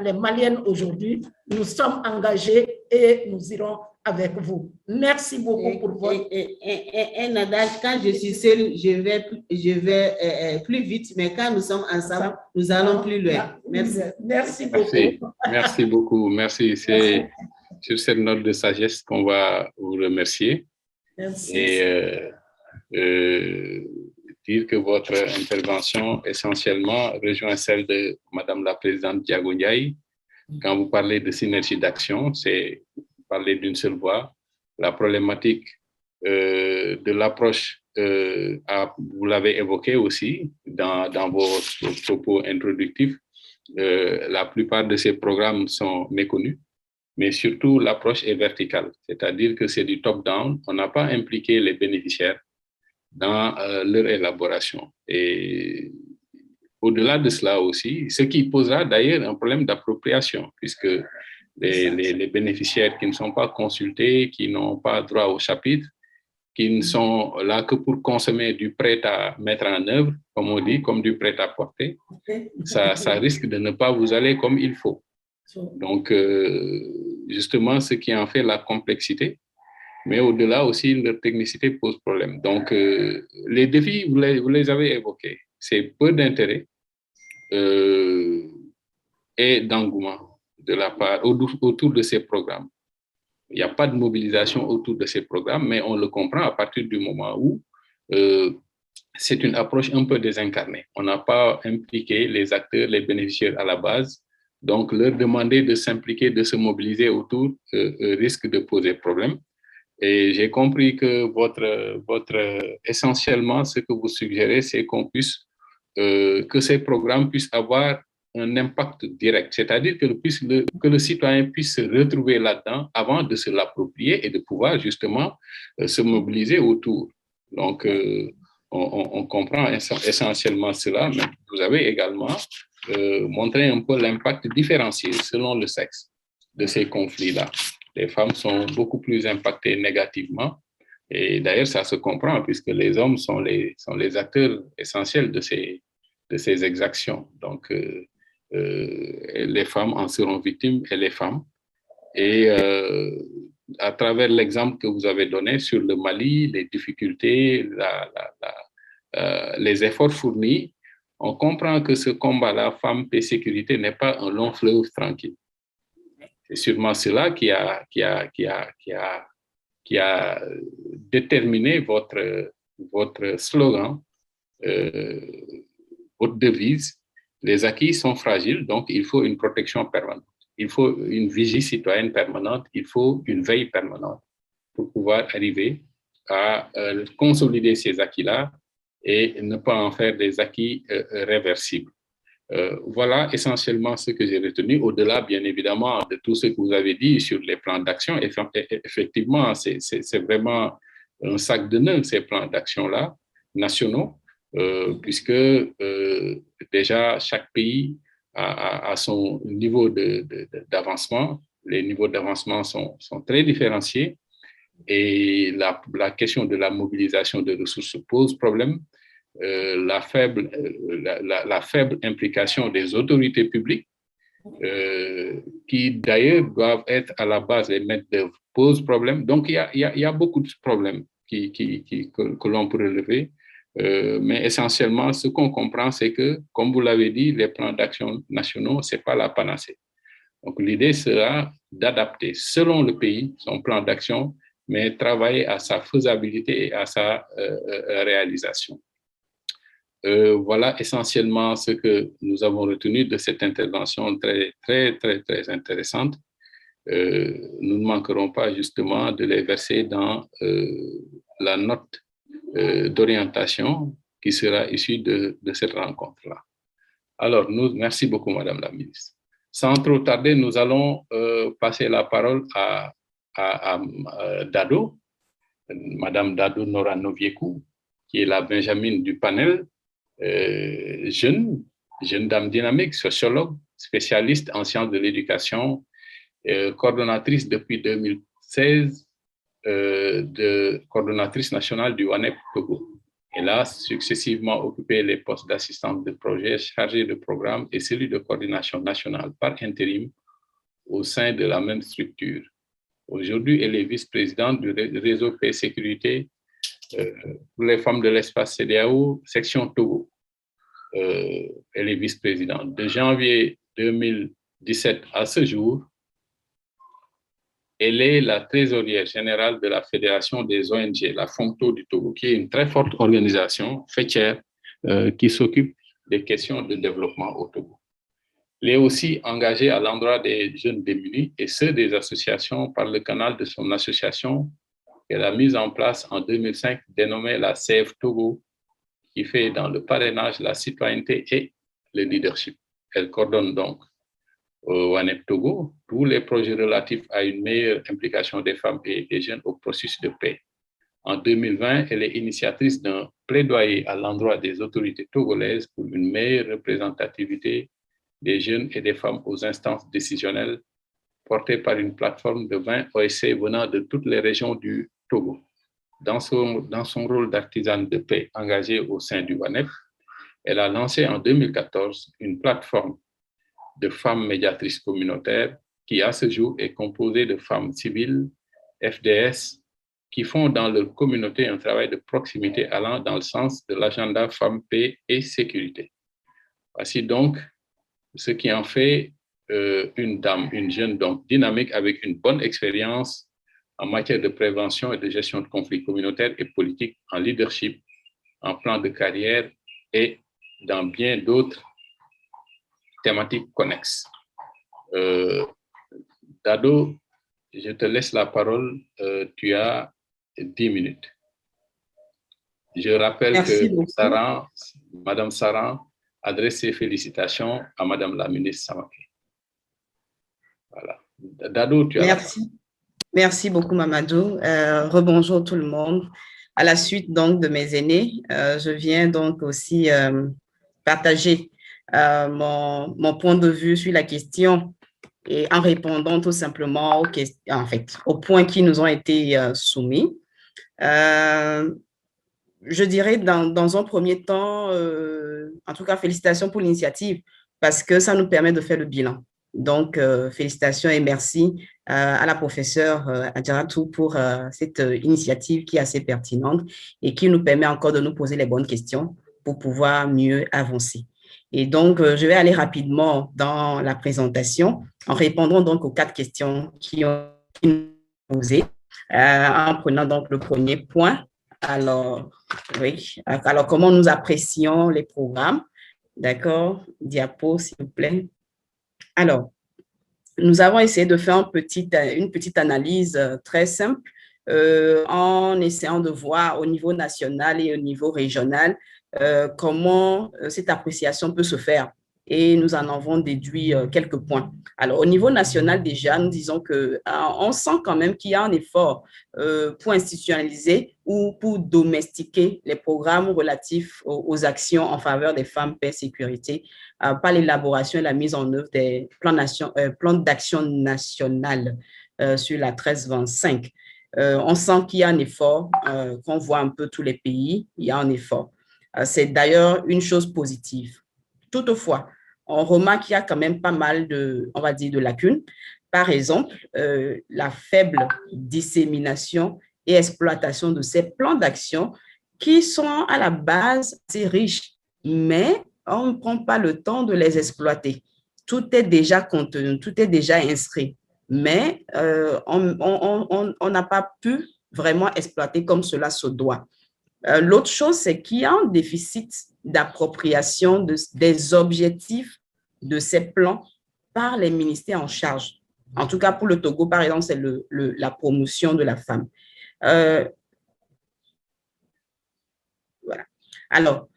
les Maliennes aujourd'hui, nous sommes engagés et nous irons avec vous. Merci beaucoup pour votre... Un adage, quand je suis seule, je vais plus vite, mais quand nous sommes ensemble, nous allons plus loin. Merci. Merci beaucoup. Merci beaucoup. Merci. C'est sur cette note de sagesse qu'on va vous remercier. Merci. Et dire que votre intervention essentiellement rejoint celle de Madame la Présidente Diago Ndiaye. Quand vous parlez de synergie d'action, c'est parler d'une seule voix. La problématique de l'approche, vous l'avez évoqué aussi dans vos propos introductifs. La plupart de ces programmes sont méconnus, mais surtout l'approche est verticale, c'est-à-dire que c'est du top-down. On n'a pas impliqué les bénéficiaires dans leur élaboration. Et au-delà de cela aussi, ce qui posera d'ailleurs un problème d'appropriation, puisque les bénéficiaires qui ne sont pas consultés, qui n'ont pas droit au chapitre, qui ne sont là que pour consommer du prêt à mettre en œuvre, comme on dit, comme du prêt à porter, ça risque de ne pas vous aller comme il faut. Donc, justement, ce qui en fait la complexité, mais au-delà aussi, leur technicité pose problème. Donc, les défis, vous les avez évoqués. C'est peu d'intérêt et d'engouement de la part autour de ces programmes. Il n'y a pas de mobilisation autour de ces programmes, mais on le comprend à partir du moment où c'est une approche un peu désincarnée. On n'a pas impliqué les acteurs, les bénéficiaires à la base. Donc, leur demander de s'impliquer, de se mobiliser autour risque de poser problème. Et j'ai compris que essentiellement, ce que vous suggérez, c'est que ces programmes puissent avoir un impact direct, c'est-à-dire que le citoyen puisse se retrouver là-dedans avant de se l'approprier et de pouvoir justement se mobiliser autour. Donc, on comprend essentiellement cela, mais vous avez également montré un peu l'impact différencié selon le sexe de ces conflits-là. Les femmes sont beaucoup plus impactées négativement Et d'ailleurs, ça se comprend puisque les hommes sont les acteurs essentiels de ces exactions. Donc, les femmes en seront victimes et les femmes. Et à travers l'exemple que vous avez donné sur le Mali, les difficultés, les efforts fournis, on comprend que ce combat-là, femmes, paix, sécurité, n'est pas un long fleuve tranquille. C'est sûrement cela qui a déterminé votre slogan, votre devise. Les acquis sont fragiles, donc il faut une protection permanente. Il faut une vigie citoyenne permanente, il faut une veille permanente pour pouvoir arriver à consolider ces acquis-là et ne pas en faire des acquis réversibles. Voilà essentiellement ce que j'ai retenu, au-delà, bien évidemment, de tout ce que vous avez dit sur les plans d'action. Effectivement, c'est vraiment un sac de nœuds, ces plans d'action-là, nationaux, puisque déjà, chaque pays a son niveau d'avancement. Les niveaux d'avancement sont très différenciés et la question de la mobilisation de ressources pose problème. La faible implication des autorités publiques, qui d'ailleurs doivent être à la base les maîtres d'œuvre, pose problème. Donc, il y a beaucoup de problèmes que l'on peut relever. Mais essentiellement, ce qu'on comprend, c'est que, comme vous l'avez dit, les plans d'action nationaux, ce n'est pas la panacée. Donc, l'idée sera d'adapter selon le pays son plan d'action, mais travailler à sa faisabilité et à sa réalisation. Voilà essentiellement ce que nous avons retenu de cette intervention très, très, très, très intéressante. Nous ne manquerons pas justement de les verser dans la note d'orientation qui sera issue de cette rencontre-là. Alors, merci beaucoup, Madame la Ministre. Sans trop tarder, nous allons passer la parole à Dado, Madame Dado Nora Noviekou, qui est la Benjamine du panel, jeune dame dynamique, sociologue, spécialiste en sciences de l'éducation, coordonnatrice depuis 2016, coordonnatrice nationale du WANEP Togo. Elle a successivement occupé les postes d'assistante de projet, chargée de programme et celui de coordination nationale par intérim au sein de la même structure. Aujourd'hui, elle est vice-présidente du réseau Paix Sécurité pour les femmes de l'espace CEDEAO, section Togo. Elle est vice-présidente. De janvier 2017 à ce jour, elle est la trésorière générale de la Fédération des ONG, la FONCTO du Togo, qui est une très forte organisation faîtière qui s'occupe des questions de développement au Togo. Elle est aussi engagée à l'endroit des jeunes démunis et ceux des associations par le canal de son association qu'elle a mise en place en 2005, dénommée la CF Togo, qui fait dans le parrainage la citoyenneté et le leadership. Elle coordonne donc au WANEP Togo tous les projets relatifs à une meilleure implication des femmes et des jeunes au processus de paix. En 2020, elle est initiatrice d'un plaidoyer à l'endroit des autorités togolaises pour une meilleure représentativité des jeunes et des femmes aux instances décisionnelles, portée par une plateforme de 20 OSC venant de toutes les régions du Togo. Dans son rôle d'artisane de paix engagée au sein du WANEP, elle a lancé en 2014 une plateforme de femmes médiatrices communautaires qui, à ce jour, est composée de femmes civiles, FDS, qui font dans leur communauté un travail de proximité allant dans le sens de l'agenda Femmes, Paix et Sécurité. Voici donc ce qui en fait une jeune donc dynamique avec une bonne expérience en matière de prévention et de gestion de conflits communautaires et politiques, en leadership, en plan de carrière et dans bien d'autres thématiques connexes. Dado, je te laisse la parole, tu as 10 minutes. Je rappelle Madame Saran adresse ses félicitations à Madame la ministre Samaké. Voilà. Dado, tu as la parole. Merci beaucoup, Mamadou. Rebonjour tout le monde. À la suite donc de mes aînés, je viens donc aussi partager mon point de vue sur la question et en répondant tout simplement aux points qui nous ont été soumis. Je dirais dans un premier temps, en tout cas, félicitations pour l'initiative parce que ça nous permet de faire le bilan. Donc, félicitations et merci à la professeure Adjaratou pour cette initiative qui est assez pertinente et qui nous permet encore de nous poser les bonnes questions pour pouvoir mieux avancer. Et donc, je vais aller rapidement dans la présentation en répondant donc aux 4 questions qui ont été posées, en prenant donc le premier point. Alors, oui. Alors, comment nous apprécions les programmes? D'accord. Diapo, s'il vous plaît. Alors, nous avons essayé de faire une petite analyse très simple en essayant de voir au niveau national et au niveau régional comment cette appréciation peut se faire. Et nous en avons déduit quelques points. Alors, au niveau national, déjà, nous disons qu'on sent quand même qu'il y a un effort pour institutionnaliser ou pour domestiquer les programmes relatifs aux actions en faveur des femmes, paix, sécurité, par l'élaboration et la mise en œuvre des plans d'action national sur la 1325. On sent qu'il y a un effort, qu'on voit un peu tous les pays, il y a un effort. C'est d'ailleurs une chose positive. Toutefois, on remarque qu'il y a quand même pas mal on va dire, de lacunes. Par exemple, la faible dissémination et exploitation de ces plans d'action qui sont à la base assez riches, mais on ne prend pas le temps de les exploiter. Tout est déjà contenu, tout est déjà inscrit, mais on n'a pas pu vraiment exploiter comme cela se doit. L'autre chose, c'est qu'il y a un déficit d'appropriation des objectifs de ces plans par les ministères en charge. En tout cas, pour le Togo, par exemple, c'est la promotion de la femme. Voilà. Alors,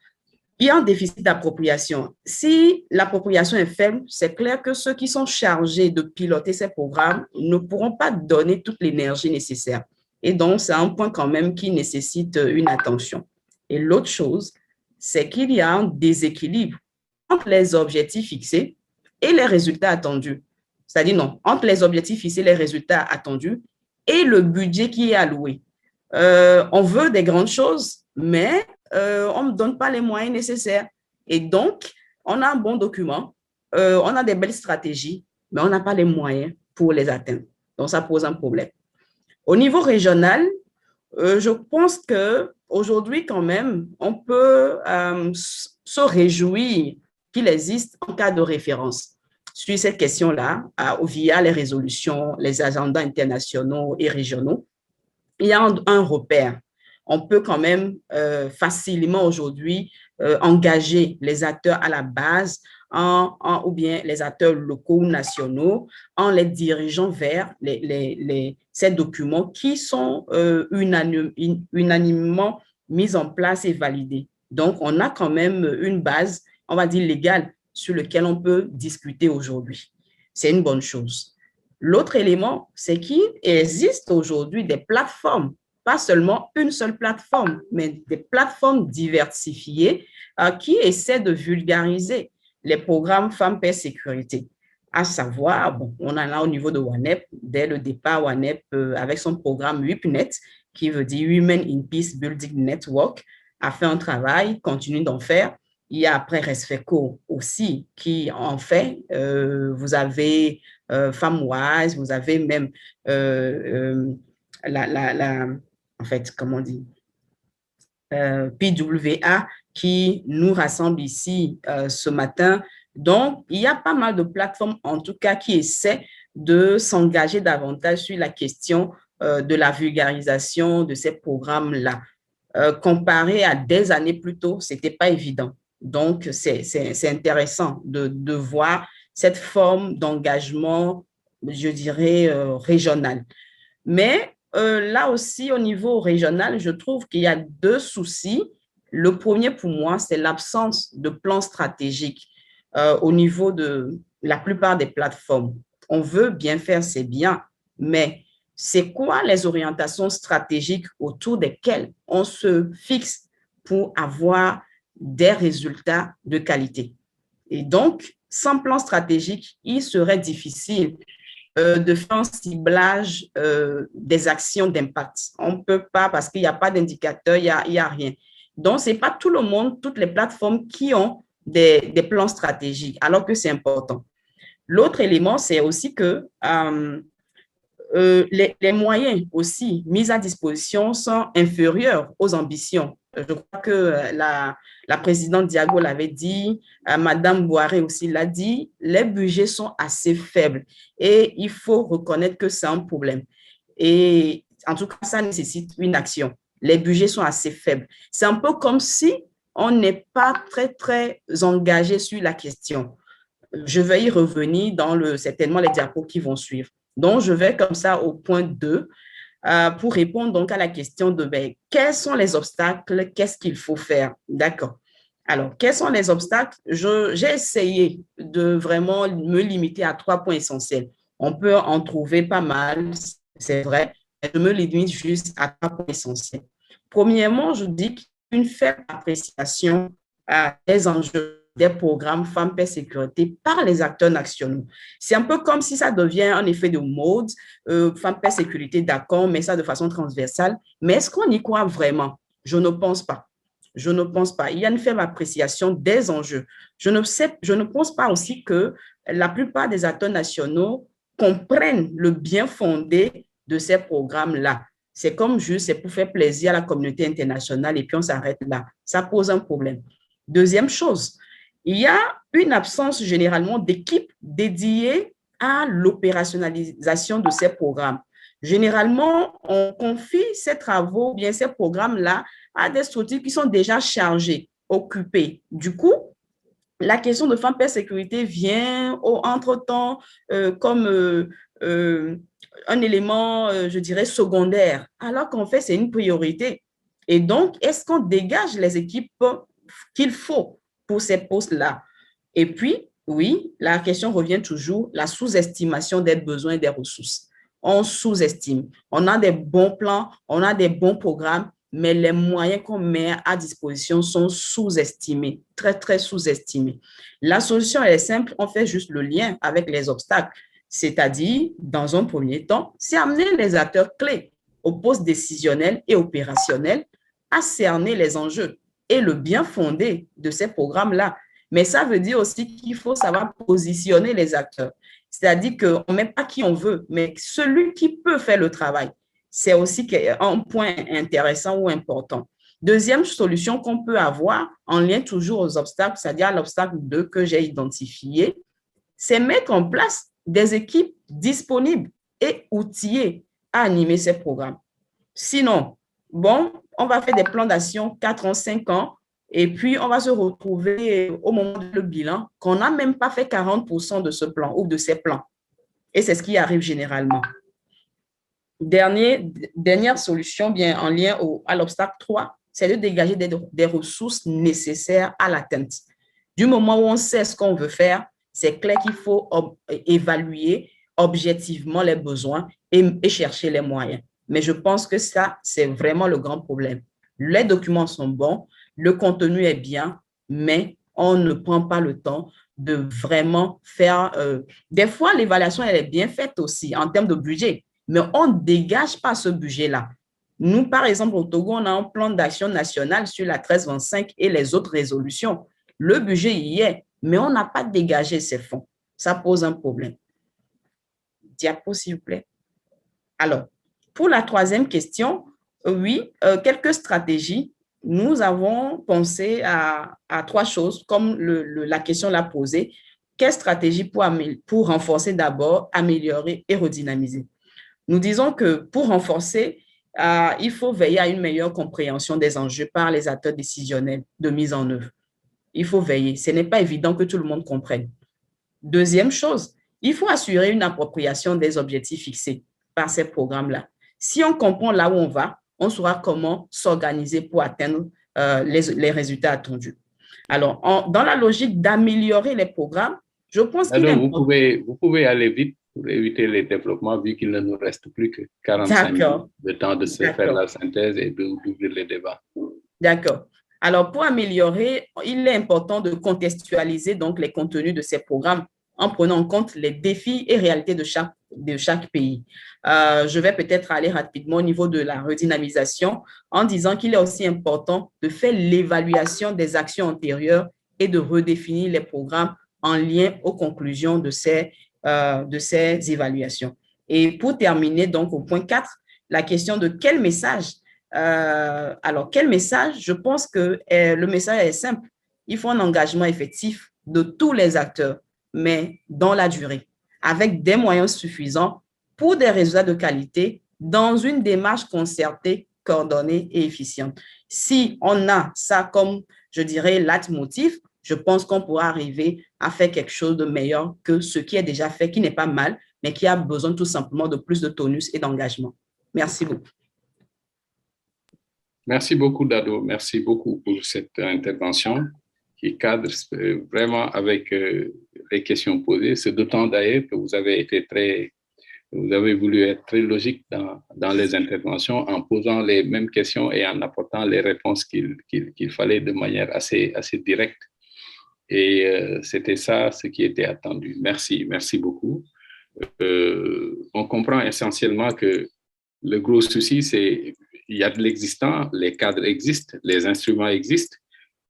il y a un déficit d'appropriation. Si l'appropriation est faible, c'est clair que ceux qui sont chargés de piloter ces programmes ne pourront pas donner toute l'énergie nécessaire. Et donc, c'est un point quand même qui nécessite une attention. Et l'autre chose, c'est qu'il y a un déséquilibre entre les objectifs fixés et les résultats attendus. C'est-à-dire, non, entre les objectifs fixés et les résultats attendus et le budget qui est alloué. On veut des grandes choses, mais on ne donne pas les moyens nécessaires. Et donc, on a un bon document, on a des belles stratégies, mais on n'a pas les moyens pour les atteindre. Donc, ça pose un problème. Au niveau régional, je pense qu'aujourd'hui, quand même, on peut se réjouir qu'il existe un cas de référence sur cette question-là, via les résolutions, les agendas internationaux et régionaux. Il y a un repère. On peut quand même facilement aujourd'hui engager les acteurs à la base ou bien les acteurs locaux ou nationaux en les dirigeant vers ces documents qui sont unanimement mis en place et validés. Donc, on a quand même une base, on va dire légale, sur laquelle on peut discuter aujourd'hui. C'est une bonne chose. L'autre élément, c'est qu'il existe aujourd'hui des plateformes, pas seulement une seule plateforme, mais des plateformes diversifiées qui essaient de vulgariser les programmes Femmes, Paix, Sécurité. À savoir, bon, on en a au niveau de WANEP, dès le départ, WANEP, avec son programme WIPNET, qui veut dire Women in Peace Building Network, a fait un travail, continue d'en faire. Il y a après RESFECO aussi qui en fait. Vous avez FemWise, vous avez même en fait, comment on dit, PWA qui nous rassemble ici ce matin. Donc, il y a pas mal de plateformes, en tout cas, qui essaient de s'engager davantage sur la question de la vulgarisation de ces programmes-là. Comparé à des années plus tôt, ce n'était pas évident. Donc, c'est intéressant de voir cette forme d'engagement, je dirais, régional. Mais là aussi, au niveau régional, je trouve qu'il y a 2 soucis. Le premier, pour moi, c'est l'absence de plan stratégique au niveau de la plupart des plateformes. On veut bien faire, c'est bien, mais c'est quoi les orientations stratégiques autour desquelles on se fixe pour avoir des résultats de qualité? Et donc, sans plan stratégique, il serait difficile de faire un ciblage des actions d'impact. On ne peut pas, parce qu'il n'y a pas d'indicateur, il y a rien. Donc, ce n'est pas tout le monde, toutes les plateformes qui ont des plans stratégiques, alors que c'est important. L'autre élément, c'est aussi que les moyens aussi mis à disposition sont inférieurs aux ambitions. Je crois que la présidente Diago l'avait dit, Madame Boiré aussi l'a dit, les budgets sont assez faibles et il faut reconnaître que c'est un problème. Et en tout cas, ça nécessite une action. Les budgets sont assez faibles. C'est un peu comme si on n'est pas très engagé sur la question. Je vais y revenir dans certainement les diapos qui vont suivre. Donc, je vais comme ça au point 2 pour répondre donc à la question de quels sont les obstacles, qu'est-ce qu'il faut faire. D'accord. Alors, quels sont les obstacles? J'ai essayé de vraiment me limiter à 3 points essentiels. On peut en trouver pas mal, c'est vrai, mais je me limite juste à 3 points essentiels. Premièrement, je dis qu'une faible appréciation des enjeux des programmes Femmes, Paix, Sécurité par les acteurs nationaux. C'est un peu comme si ça devient un effet de mode, Femmes, Paix, Sécurité, d'accord, mais ça de façon transversale. Mais est-ce qu'on y croit vraiment? Je ne pense pas. Je ne pense pas. Il y a une faible appréciation des enjeux. Je ne pense pas aussi que la plupart des acteurs nationaux comprennent le bien fondé de ces programmes-là. C'est comme juste, c'est pour faire plaisir à la communauté internationale et puis on s'arrête là. Ça pose un problème. Deuxième chose, il y a une absence généralement d'équipes dédiées à l'opérationnalisation de ces programmes. Généralement, on confie ces travaux, bien ces programmes-là, à des structures qui sont déjà chargées, occupées. Du coup, la question de Femmes, Paix, Sécurité vient entre-temps comme un élément, je dirais, secondaire, alors qu'en fait, c'est une priorité. Et donc, est-ce qu'on dégage les équipes qu'il faut pour ces postes-là? Et puis, oui, la question revient toujours, la sous-estimation des besoins et des ressources. On sous-estime. On a des bons plans, on a des bons programmes, mais les moyens qu'on met à disposition sont sous-estimés, très sous-estimés. La solution, elle est simple, on fait juste le lien avec les obstacles. C'est-à-dire, dans un premier temps, c'est amener les acteurs clés au poste décisionnel et opérationnel à cerner les enjeux et le bien fondé de ces programmes-là. Mais ça veut dire aussi qu'il faut savoir positionner les acteurs. C'est-à-dire qu'on ne met pas qui on veut, mais celui qui peut faire le travail. C'est aussi un point intéressant ou important. Deuxième solution qu'on peut avoir, en lien toujours aux obstacles, c'est-à-dire l'obstacle 2 que j'ai identifié, c'est mettre en place des équipes disponibles et outillées à animer ces programmes. Sinon, bon, on va faire des plans d'action 4 ans, 5 ans, et puis on va se retrouver au moment du bilan qu'on n'a même pas fait 40% de ce plan ou de ces plans. Et c'est ce qui arrive généralement. Dernière solution, bien en lien à l'obstacle 3, c'est de dégager des ressources nécessaires à l'atteinte. Du moment où on sait ce qu'on veut faire, c'est clair qu'il faut évaluer objectivement les besoins et chercher les moyens. Mais je pense que ça, c'est vraiment le grand problème. Les documents sont bons, le contenu est bien, mais on ne prend pas le temps de vraiment faire… des fois, l'évaluation, elle est bien faite aussi en termes de budget, mais on ne dégage pas ce budget-là. Nous, par exemple, au Togo, on a un plan d'action national sur la 1325 et les autres résolutions. Le budget y est, mais on n'a pas dégagé ces fonds. Ça pose un problème. Diapo, s'il vous plaît. Alors, pour la troisième question, oui, quelques stratégies. Nous avons pensé à 3 choses, comme la question l'a posée. Quelle stratégie pour renforcer d'abord, améliorer et redynamiser? Nous disons que pour renforcer, il faut veiller à une meilleure compréhension des enjeux par les acteurs décisionnels de mise en œuvre. Il faut veiller. Ce n'est pas évident que tout le monde comprenne. Deuxième chose, il faut assurer une appropriation des objectifs fixés par ces programmes-là. Si on comprend là où on va, on saura comment s'organiser pour atteindre les résultats attendus. Alors, dans la logique d'améliorer les programmes, je pense qu'il est important… Vous pouvez aller vite pour éviter les développements, vu qu'il ne nous reste plus que 45 minutes de temps de se faire la synthèse et d'ouvrir les débats. D'accord. Alors, pour améliorer, il est important de contextualiser donc les contenus de ces programmes en prenant en compte les défis et réalités de chaque de chaque pays. Je vais peut-être aller rapidement au niveau de la redynamisation en disant qu'il est aussi important de faire l'évaluation des actions antérieures et de redéfinir les programmes en lien aux conclusions de ces évaluations. Et pour terminer, donc, au point 4, la question de quel message. Alors, quel message? Je pense que le message est simple. Il faut un engagement effectif de tous les acteurs, mais dans la durée, avec des moyens suffisants pour des résultats de qualité dans une démarche concertée, coordonnée et efficiente. Si on a ça comme, je dirais, leitmotiv, je pense qu'on pourra arriver à faire quelque chose de meilleur que ce qui est déjà fait, qui n'est pas mal, mais qui a besoin tout simplement de plus de tonus et d'engagement. Merci beaucoup. Merci beaucoup, Dado. Merci beaucoup pour cette intervention qui cadre vraiment avec les questions posées. C'est d'autant d'ailleurs que vous avez voulu être très logique dans les interventions en posant les mêmes questions et en apportant les réponses qu'il fallait de manière assez directe. Et c'était ça ce qui était attendu. Merci beaucoup. On comprend essentiellement que le gros souci, c'est il y a de l'existant, les cadres existent, les instruments existent,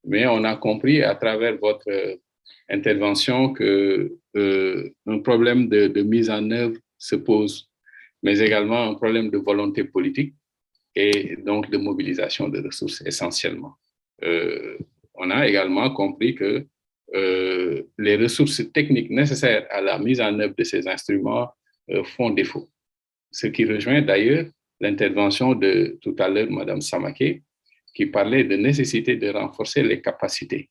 mais on a compris à travers votre intervention que un problème de mise en œuvre se pose, mais également un problème de volonté politique et donc de mobilisation de ressources essentiellement. On a également compris que les ressources techniques nécessaires à la mise en œuvre de ces instruments font défaut. Ce qui rejoint d'ailleurs l'intervention de tout à l'heure, Mme Samaké, qui parlait de nécessité de renforcer les capacités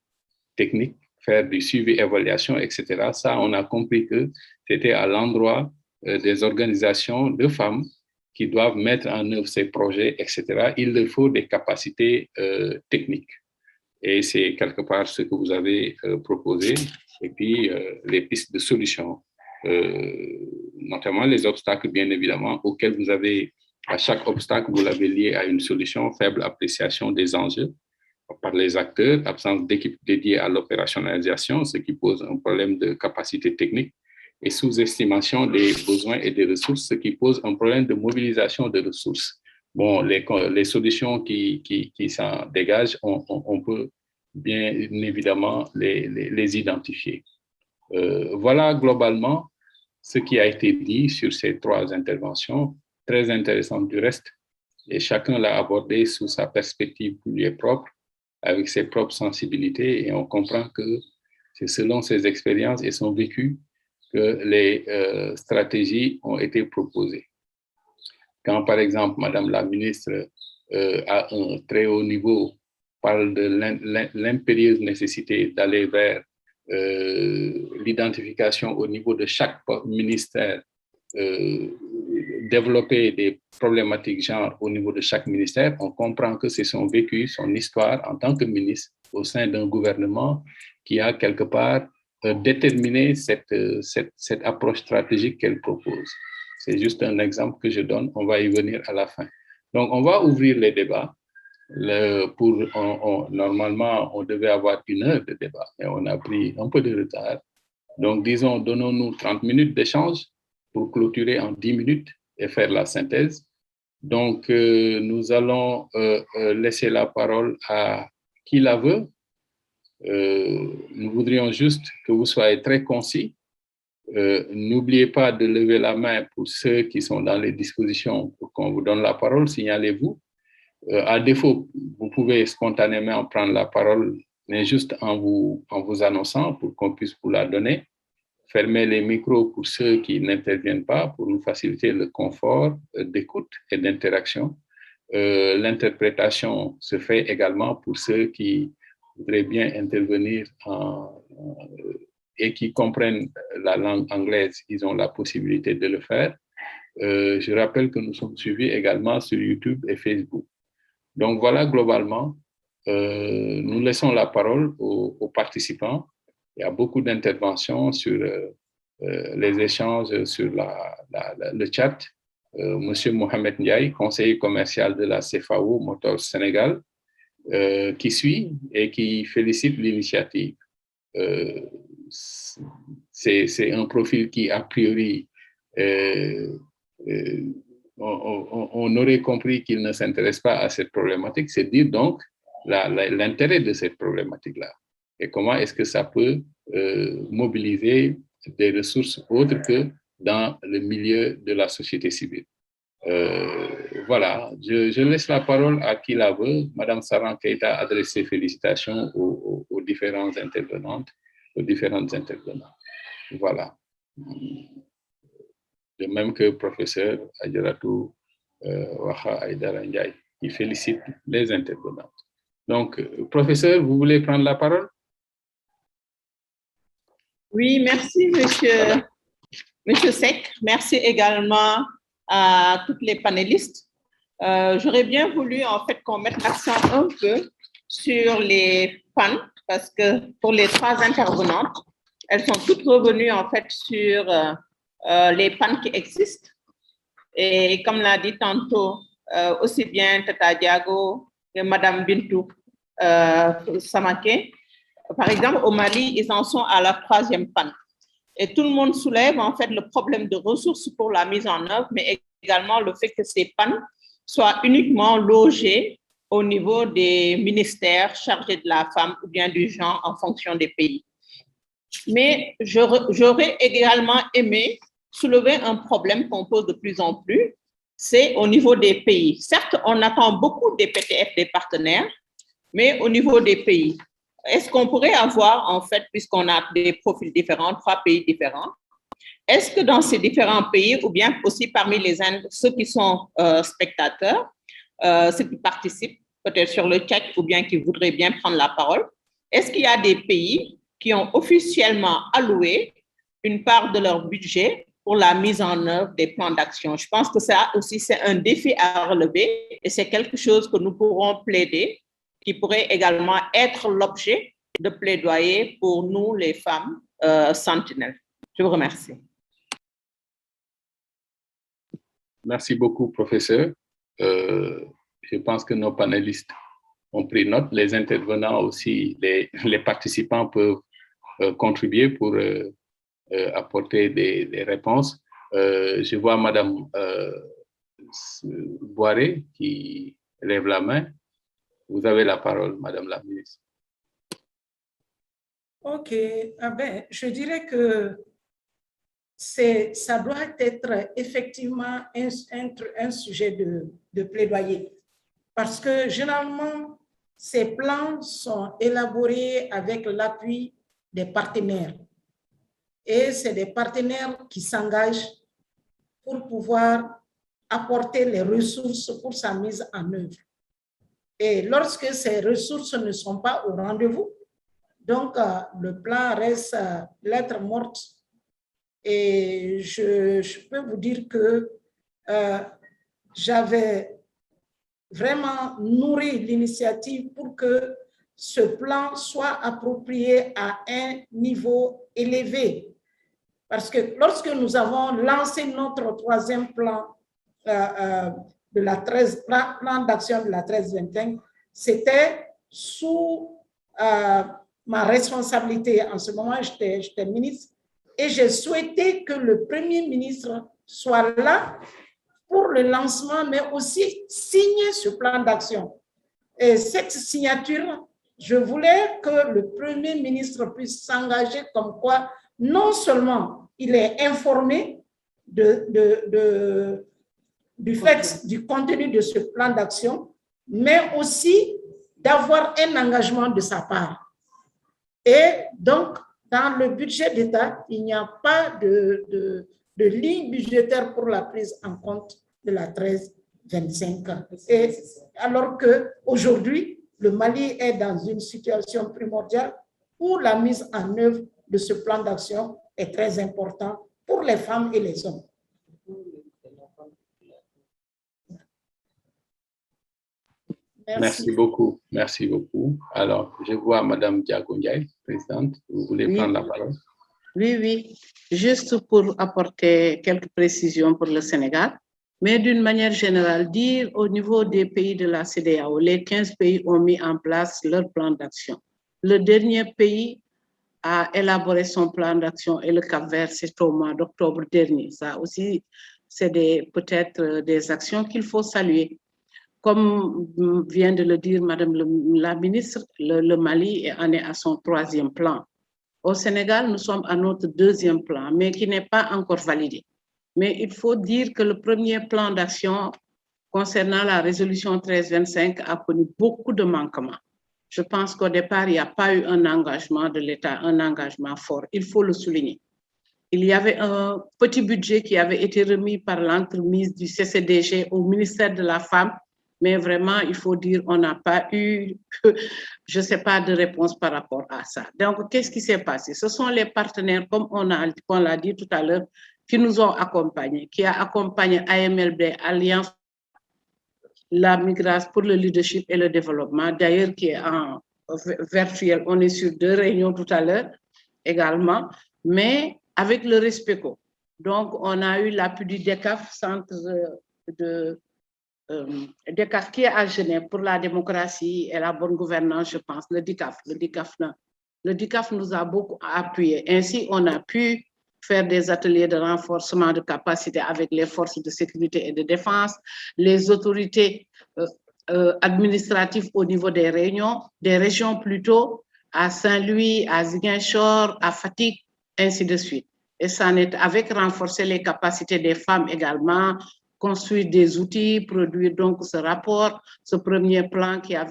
techniques, faire du suivi, évaluation, etc. Ça, on a compris que c'était à l'endroit des organisations de femmes qui doivent mettre en œuvre ces projets, etc. Il leur faut des capacités techniques. Et c'est quelque part ce que vous avez proposé, et puis les pistes de solutions, notamment les obstacles, bien évidemment, auxquels vous avez, à chaque obstacle, vous l'avez lié à une solution, faible appréciation des enjeux par les acteurs, absence d'équipe dédiée à l'opérationnalisation, ce qui pose un problème de capacité technique, et sous-estimation des besoins et des ressources, ce qui pose un problème de mobilisation de ressources. Bon, les solutions qui s'en dégagent, on peut bien évidemment les identifier. Voilà globalement ce qui a été dit sur ces 3 interventions, très intéressantes du reste, et chacun l'a abordé sous sa perspective qui lui est propre, avec ses propres sensibilités, et on comprend que c'est selon ses expériences et son vécu que les stratégies ont été proposées. Quand, par exemple, Madame la ministre, à un très haut niveau, parle de l'impérieuse nécessité d'aller vers l'identification au niveau de chaque ministère, développer des problématiques genre au niveau de chaque ministère, on comprend que c'est son vécu, son histoire en tant que ministre au sein d'un gouvernement qui a quelque part déterminé cette approche stratégique qu'elle propose. C'est juste un exemple que je donne, on va y venir à la fin. Donc, on va ouvrir les débats. Normalement, on devait avoir 1 heure de débat, et on a pris un peu de retard. Donc, disons, donnons-nous 30 minutes d'échange pour clôturer en 10 minutes et faire la synthèse. Donc, nous allons laisser la parole à qui la veut. Nous voudrions juste que vous soyez très concis. N'oubliez pas de lever la main pour ceux qui sont dans les dispositions pour qu'on vous donne la parole, signalez-vous. À défaut, vous pouvez spontanément prendre la parole, mais juste en vous annonçant pour qu'on puisse vous la donner. Fermez les micros pour ceux qui n'interviennent pas pour nous faciliter le confort d'écoute et d'interaction. L'interprétation se fait également pour ceux qui voudraient bien intervenir et qui comprennent la langue anglaise, ils ont la possibilité de le faire. Je rappelle que nous sommes suivis également sur YouTube et Facebook. Donc voilà, globalement, nous laissons la parole aux participants. Il y a beaucoup d'interventions sur les échanges sur le chat. Monsieur Mohamed Ndiaye, conseiller commercial de la CFAO Motors Sénégal, qui suit et qui félicite l'initiative. C'est un profil qui, a priori, on aurait compris qu'il ne s'intéresse pas à cette problématique, c'est dire donc l'intérêt de cette problématique-là et comment est-ce que ça peut mobiliser des ressources autres que dans le milieu de la société civile. Voilà, je laisse la parole à qui la veut. Madame Saran Keita a adressé félicitations aux différentes intervenantes, aux différentes intervenants. Voilà. De même que le professeur Adjaratou Waha Aïdara Ndiaye, qui félicite les intervenantes. Donc, professeur, vous voulez prendre la parole? Oui, merci, monsieur Seck. Merci également à toutes les panélistes. J'aurais bien voulu, en fait, qu'on mette l'accent un peu sur les pannes, parce que pour les 3 intervenantes, elles sont toutes revenues, en fait, sur les pannes qui existent. Et comme l'a dit tantôt, aussi bien Tata Diago que Madame Bintou Samake, par exemple, au Mali, ils en sont à la 3e panne. Et tout le monde soulève, en fait, le problème de ressources pour la mise en œuvre, mais également le fait que ces pannes soient uniquement logées au niveau des ministères chargés de la femme ou bien du genre en fonction des pays. Mais j'aurais également aimé soulever un problème qu'on pose de plus en plus, c'est au niveau des pays. Certes, on attend beaucoup des PTF des partenaires, mais au niveau des pays, est-ce qu'on pourrait avoir, en fait, puisqu'on a des profils différents, 3 pays différents, est-ce que dans ces différents pays, ou bien aussi parmi ceux qui sont spectateurs, ceux qui participent peut-être sur le chat ou bien qui voudraient bien prendre la parole, est-ce qu'il y a des pays qui ont officiellement alloué une part de leur budget pour la mise en œuvre des plans d'action? Je pense que ça aussi, c'est un défi à relever et c'est quelque chose que nous pourrons plaider, qui pourrait également être l'objet de plaidoyer pour nous, les femmes sentinelles. Je vous remercie. Merci beaucoup, professeur. Je pense que nos panélistes ont pris note. Les intervenants aussi, les participants peuvent contribuer pour apporter des réponses. Je vois Madame Boiré qui lève la main. Vous avez la parole, Madame la ministre. OK. Je dirais que ça doit être effectivement un sujet de plaidoyer. Parce que généralement, ces plans sont élaborés avec l'appui des partenaires. Et c'est des partenaires qui s'engagent pour pouvoir apporter les ressources pour sa mise en œuvre. Et lorsque ces ressources ne sont pas au rendez-vous, donc le plan reste lettre morte. Et je peux vous dire que j'avais vraiment nourri l'initiative pour que ce plan soit approprié à un niveau élevé. Parce que lorsque nous avons lancé notre 3e plan de la plan d'action de la 1325, c'était sous ma responsabilité. En ce moment, j'étais ministre et j'ai souhaité que le Premier ministre soit là pour le lancement, mais aussi signer ce plan d'action. Et cette signature, je voulais que le Premier ministre puisse s'engager comme quoi non seulement il est informé du fait du contenu de ce plan d'action, mais aussi d'avoir un engagement de sa part. Et donc, dans le budget d'État, il n'y a pas de ligne budgétaire pour la prise en compte de la 1325. Et alors qu'aujourd'hui, le Mali est dans une situation primordiale où la mise en œuvre de ce plan d'action est très importante pour les femmes et les hommes. Merci beaucoup. Merci beaucoup. Alors, je vois Madame Diago Ndiaye, présidente. Vous voulez prendre la parole? Oui. Juste pour apporter quelques précisions pour le Sénégal, mais d'une manière générale, dire au niveau des pays de la CEDEAO, les 15 pays ont mis en place leur plan d'action. Le dernier pays a élaboré son plan d'action et le Cap-Vert, c'est au mois d'octobre dernier. Ça aussi, c'est peut-être des actions qu'il faut saluer. Comme vient de le dire Madame la ministre, le Mali en est à son 3e plan. Au Sénégal, nous sommes à notre 2e plan, mais qui n'est pas encore validé. Mais il faut dire que le premier plan d'action concernant la résolution 1325 a connu beaucoup de manquements. Je pense qu'au départ, il n'y a pas eu un engagement de l'État, un engagement fort. Il faut le souligner. Il y avait un petit budget qui avait été remis par l'entremise du CCDG au ministère de la Femme, mais vraiment, il faut dire, on n'a pas eu, je ne sais pas, de réponse par rapport à ça. Donc, qu'est-ce qui s'est passé? Ce sont les partenaires, comme on l'a dit tout à l'heure, qui nous ont accompagnés, qui a accompagné AMLB, Alliance la migration pour le leadership et le développement, d'ailleurs qui est en virtuel. On est sur 2 réunions tout à l'heure également, mais avec le RESPECO. Donc, on a eu l'appui du DECAF, centre DECAF qui est à Genève pour la démocratie et la bonne gouvernance, je pense, le DICAF. Le DICAF nous a beaucoup appuyé. Ainsi, on a pu faire des ateliers de renforcement de capacité avec les forces de sécurité et de défense, les autorités administratives au niveau des régions plutôt, à Saint-Louis, à Ziguinchor, à Fatick, ainsi de suite. Et ça en est avec renforcer les capacités des femmes également, construire des outils, produire donc ce rapport, ce premier plan qui a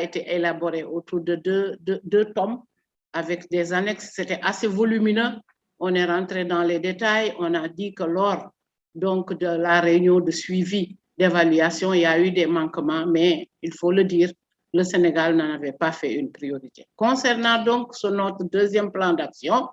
été élaboré autour de 2 tomes, avec des annexes. C'était assez volumineux. On est rentré dans les détails. On a dit que lors donc, de la réunion de suivi d'évaluation, il y a eu des manquements, mais il faut le dire, le Sénégal n'en avait pas fait une priorité. Concernant donc notre 2e plan d'action,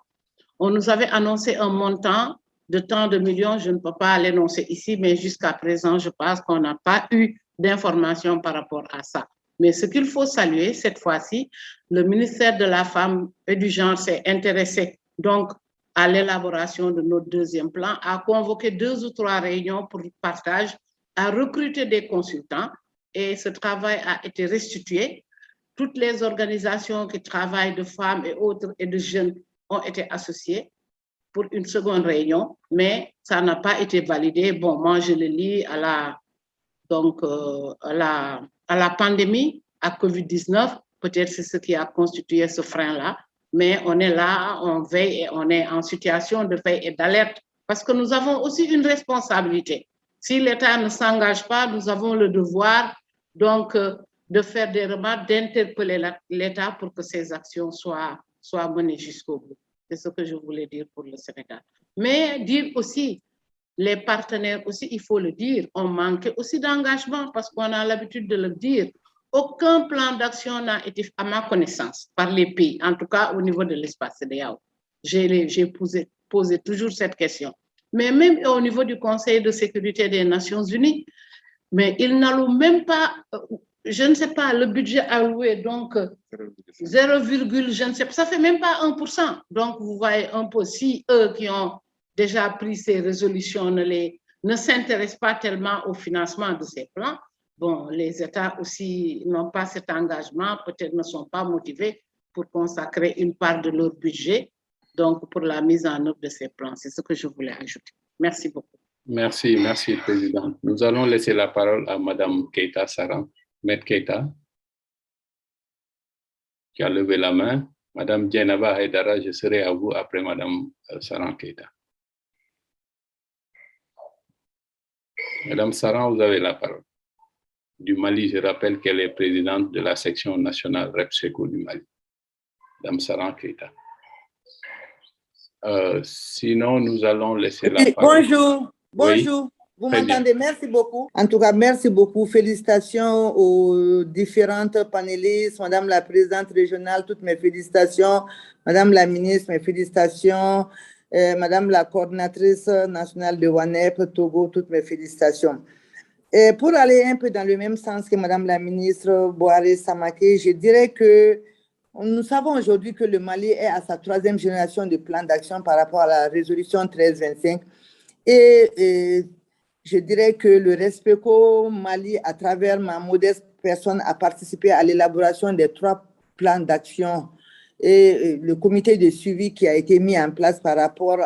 on nous avait annoncé un montant de tant de millions. Je ne peux pas l'énoncer ici, mais jusqu'à présent, je pense qu'on n'a pas eu d'informations par rapport à ça. Mais ce qu'il faut saluer, cette fois-ci, le ministère de la Femme et du Genre s'est intéressé donc à l'élaboration de notre 2e plan, a convoqué 2 ou 3 réunions pour le partage, a recruté des consultants et ce travail a été restitué. Toutes les organisations qui travaillent de femmes et autres et de jeunes ont été associées pour une seconde réunion, mais ça n'a pas été validé. Bon, moi, je le lis à la pandémie, à COVID-19, peut-être c'est ce qui a constitué ce frein-là, mais on est là, on veille et on est en situation de veille et d'alerte parce que nous avons aussi une responsabilité. Si l'État ne s'engage pas, nous avons le devoir donc de faire des remarques, d'interpeller l'État pour que ces actions soient menées jusqu'au bout. C'est ce que je voulais dire pour le Sénégal. Mais dire aussi, les partenaires aussi, il faut le dire, ont manqué aussi d'engagement parce qu'on a l'habitude de le dire. Aucun plan d'action n'a été, à ma connaissance, par les pays, en tout cas au niveau de l'espace CEDEAO. J'ai posé toujours cette question. Mais même au niveau du Conseil de sécurité des Nations Unies, mais ils n'allouent même pas, je ne sais pas, le budget alloué, donc 0, je ne sais pas, ça fait même pas 1%. Donc vous voyez un peu, si eux qui ont déjà pris ces résolutions ne s'intéressent pas tellement au financement de ces plans, bon, les États aussi n'ont pas cet engagement, peut-être ne sont pas motivés pour consacrer une part de leur budget donc pour la mise en œuvre de ces plans. C'est ce que je voulais ajouter. Merci beaucoup. Merci, Présidente. Nous allons laisser la parole à Madame Keita Saran. Maître Keita, qui a levé la main. Madame Djenaba Haidara, je serai à vous après Madame Saran Keita. Madame Saran, vous avez la parole. Du Mali, je rappelle qu'elle est présidente de la section nationale REPSECO du Mali. Madame Saran Keita. Sinon, nous allons laisser la parole. Bonjour. Oui. Vous m'entendez? Merci beaucoup. En tout cas, merci beaucoup. Félicitations aux différentes panélistes, Madame la présidente régionale, toutes mes félicitations. Madame la ministre, mes félicitations. Madame la coordinatrice nationale de WANEP, Togo, toutes mes félicitations. Et pour aller un peu dans le même sens que Madame la ministre Boaré Samaké, je dirais que nous savons aujourd'hui que le Mali est à sa 3e génération de plan d'action par rapport à la résolution 1325. Et je dirais que le RESPECO Mali, à travers ma modeste personne, a participé à l'élaboration des 3 plans d'action et le comité de suivi qui a été mis en place par rapport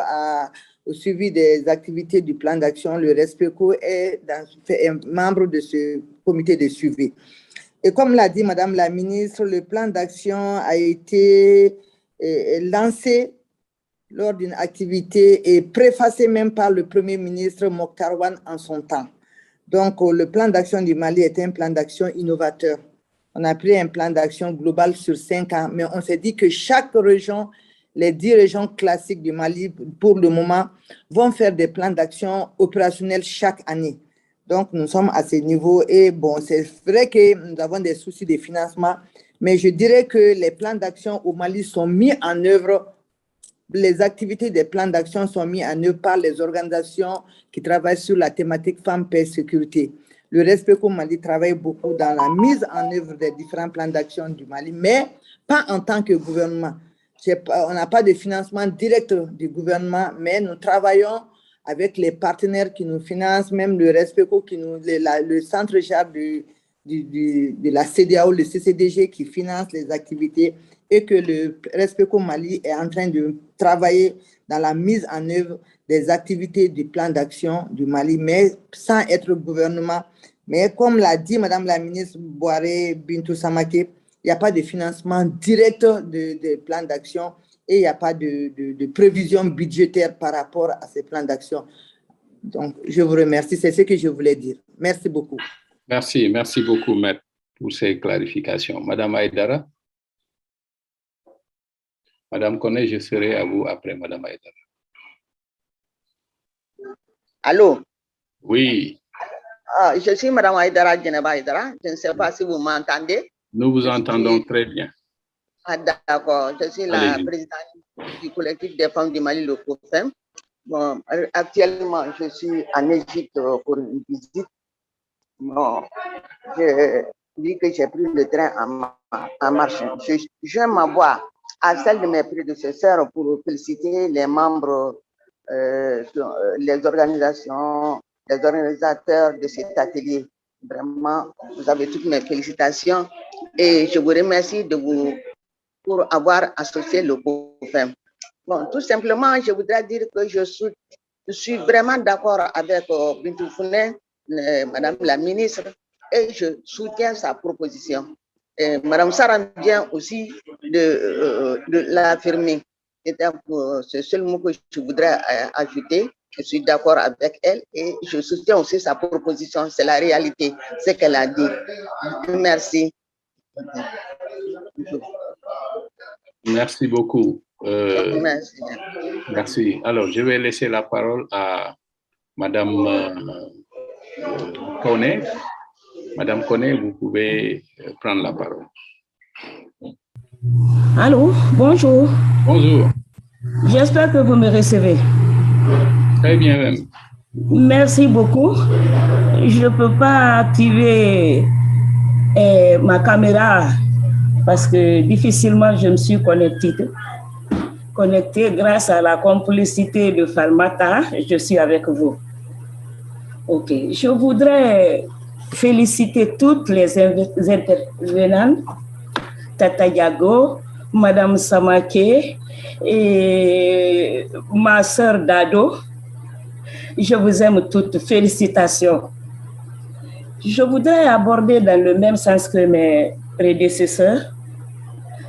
au suivi des activités du plan d'action, le RESPECO est un membre de ce comité de suivi. Et comme l'a dit Madame la ministre, le plan d'action a été lancé lors d'une activité et préfacé même par le Premier ministre Mokhtar Wane en son temps. Donc, le plan d'action du Mali est un plan d'action innovateur. On a pris un plan d'action global sur 5 ans, mais on s'est dit que chaque région, les 10 régions classiques du Mali, pour le moment, vont faire des plans d'action opérationnels chaque année. Donc, nous sommes à ce niveau et bon, c'est vrai que nous avons des soucis de financement, mais je dirais que les plans d'action au Mali sont mis en œuvre. Les activités des plans d'action sont mises en œuvre par les organisations qui travaillent sur la thématique femmes, paix, sécurité. Le RESPECO Mali travaille beaucoup dans la mise en œuvre des différents plans d'action du Mali, mais pas en tant que gouvernement. On n'a pas de financement direct du gouvernement, mais nous travaillons avec les partenaires qui nous financent, même le RESPECO, le centre charge de la CEDEAO, le CCDG qui finance les activités, et que le RESPECO Mali est en train de travailler dans la mise en œuvre des activités du plan d'action du Mali, mais sans être gouvernement. Mais comme l'a dit Madame la ministre Boaré Bintou Samaké, il n'y a pas de financement direct de plans d'action et il n'y a pas de prévision budgétaire par rapport à ces plans d'action. Donc, je vous remercie. C'est ce que je voulais dire. Merci beaucoup. Merci beaucoup, Maître, pour ces clarifications. Madame Aïdara? Madame Koné, je serai à vous après Madame Aïdara. Allô? Oui. Je suis Madame Aïdara Djeneba Aïdara. Je ne sais pas si vous m'entendez. Nous vous entendons très bien. D'accord. Je suis la présidente du collectif des femmes du Mali, le COFEM. Bon, actuellement, je suis en Égypte pour une visite. Bon, je dis que j'ai pris le train en marche. Je m'envoie à celle de mes prédécesseurs pour féliciter les membres, les organisations, les organisateurs de cet atelier. Vraiment, vous avez toutes mes félicitations et je vous remercie pour avoir associé le COFEM. Bon, tout simplement, je voudrais dire que je suis vraiment d'accord avec Bintou Founé, Madame la ministre, et je soutiens sa proposition. Et Madame Saran vient aussi de l'affirmer. C'est le seul mot que je voudrais ajouter. Je suis d'accord avec elle et je soutiens aussi sa proposition. C'est la réalité, ce qu'elle a dit. Merci. Merci beaucoup. Merci. Merci. Alors, je vais laisser la parole à Madame Koné. Madame Koné, vous pouvez prendre la parole. Allô, bonjour. Bonjour. J'espère que vous me recevez. Très bien même. Merci beaucoup. Je ne peux pas activer ma caméra parce que difficilement je me suis connectée grâce à la complicité de Falmata. Je suis avec vous. Ok. Je voudrais féliciter toutes les intervenantes, Tata Yago, Madame Samaké et ma sœur Dado. Je vous aime toutes. Félicitations. Je voudrais aborder dans le même sens que mes prédécesseurs,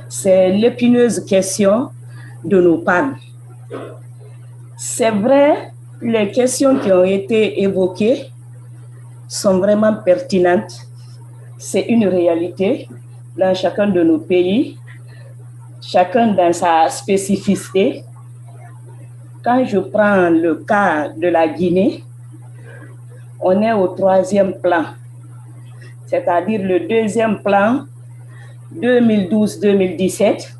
c'est l'épineuse question de nos pannes. C'est vrai, les questions qui ont été évoquées sont vraiment pertinentes. C'est une réalité dans chacun de nos pays, chacun dans sa spécificité. Quand je prends le cas de la Guinée, on est au 3e plan, c'est-à-dire le 2e plan 2012-2017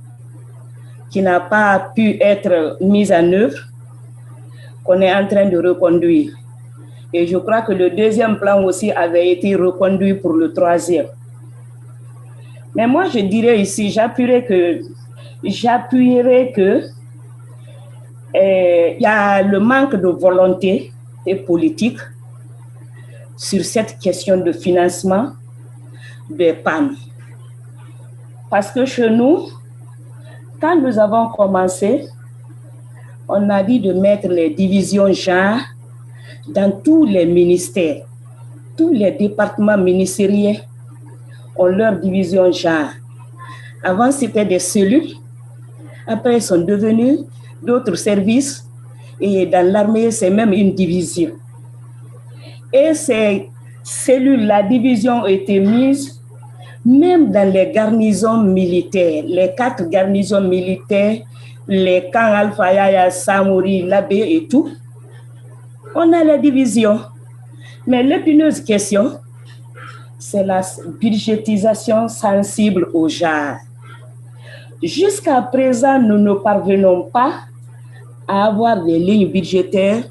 qui n'a pas pu être mis en œuvre, qu'on est en train de reconduire. Et je crois que le 2e plan aussi avait été reconduit pour le 3e. Mais moi, je dirais ici, j'appuierai que il y a le manque de volonté et politique sur cette question de financement des pannes. Parce que chez nous, Quand nous avons commencé, on a dit de mettre les divisions genre dans tous les ministères. Tous les départements ministériels ont leur division genre. Avant, c'était des cellules. Après, ils sont devenus d'autres services. Et dans l'armée, c'est même une division. Et ces cellules, la division a été mise même dans les garnisons militaires, les 4 garnisons militaires, les camps Alpha Yaya, Samori, Labé et tout. On a les divisions. Mais l'épineuse question, c'est la budgétisation sensible au genre. Jusqu'à présent, nous ne parvenons pas à avoir des lignes budgétaires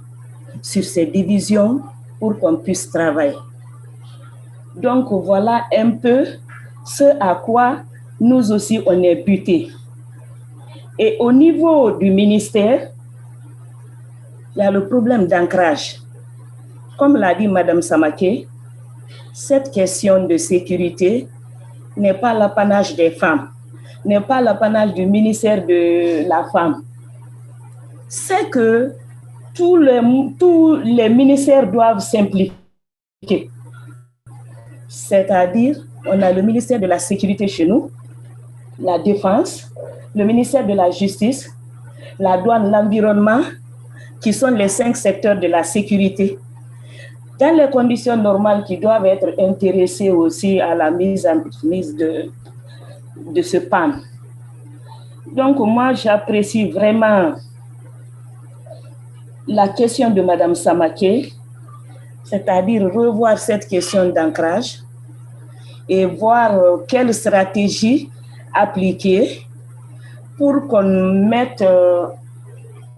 sur ces divisions pour qu'on puisse travailler. Donc, voilà un peu ce à quoi nous aussi on est butés. Et au niveau du ministère, il y a le problème d'ancrage. Comme l'a dit Mme Samaké, cette question de sécurité n'est pas l'apanage des femmes, n'est pas l'apanage du ministère de la femme. C'est que tous les ministères doivent s'impliquer. C'est-à-dire, on a le ministère de la Sécurité chez nous, la Défense, le ministère de la Justice, la douane, l'environnement, qui sont les 5 secteurs de la sécurité. Dans les conditions normales qui doivent être intéressés aussi à la mise de ce PAN. Donc, moi, j'apprécie vraiment la question de Mme Samaké, c'est-à-dire revoir cette question d'ancrage et voir quelle stratégie appliquer pour qu'on mette,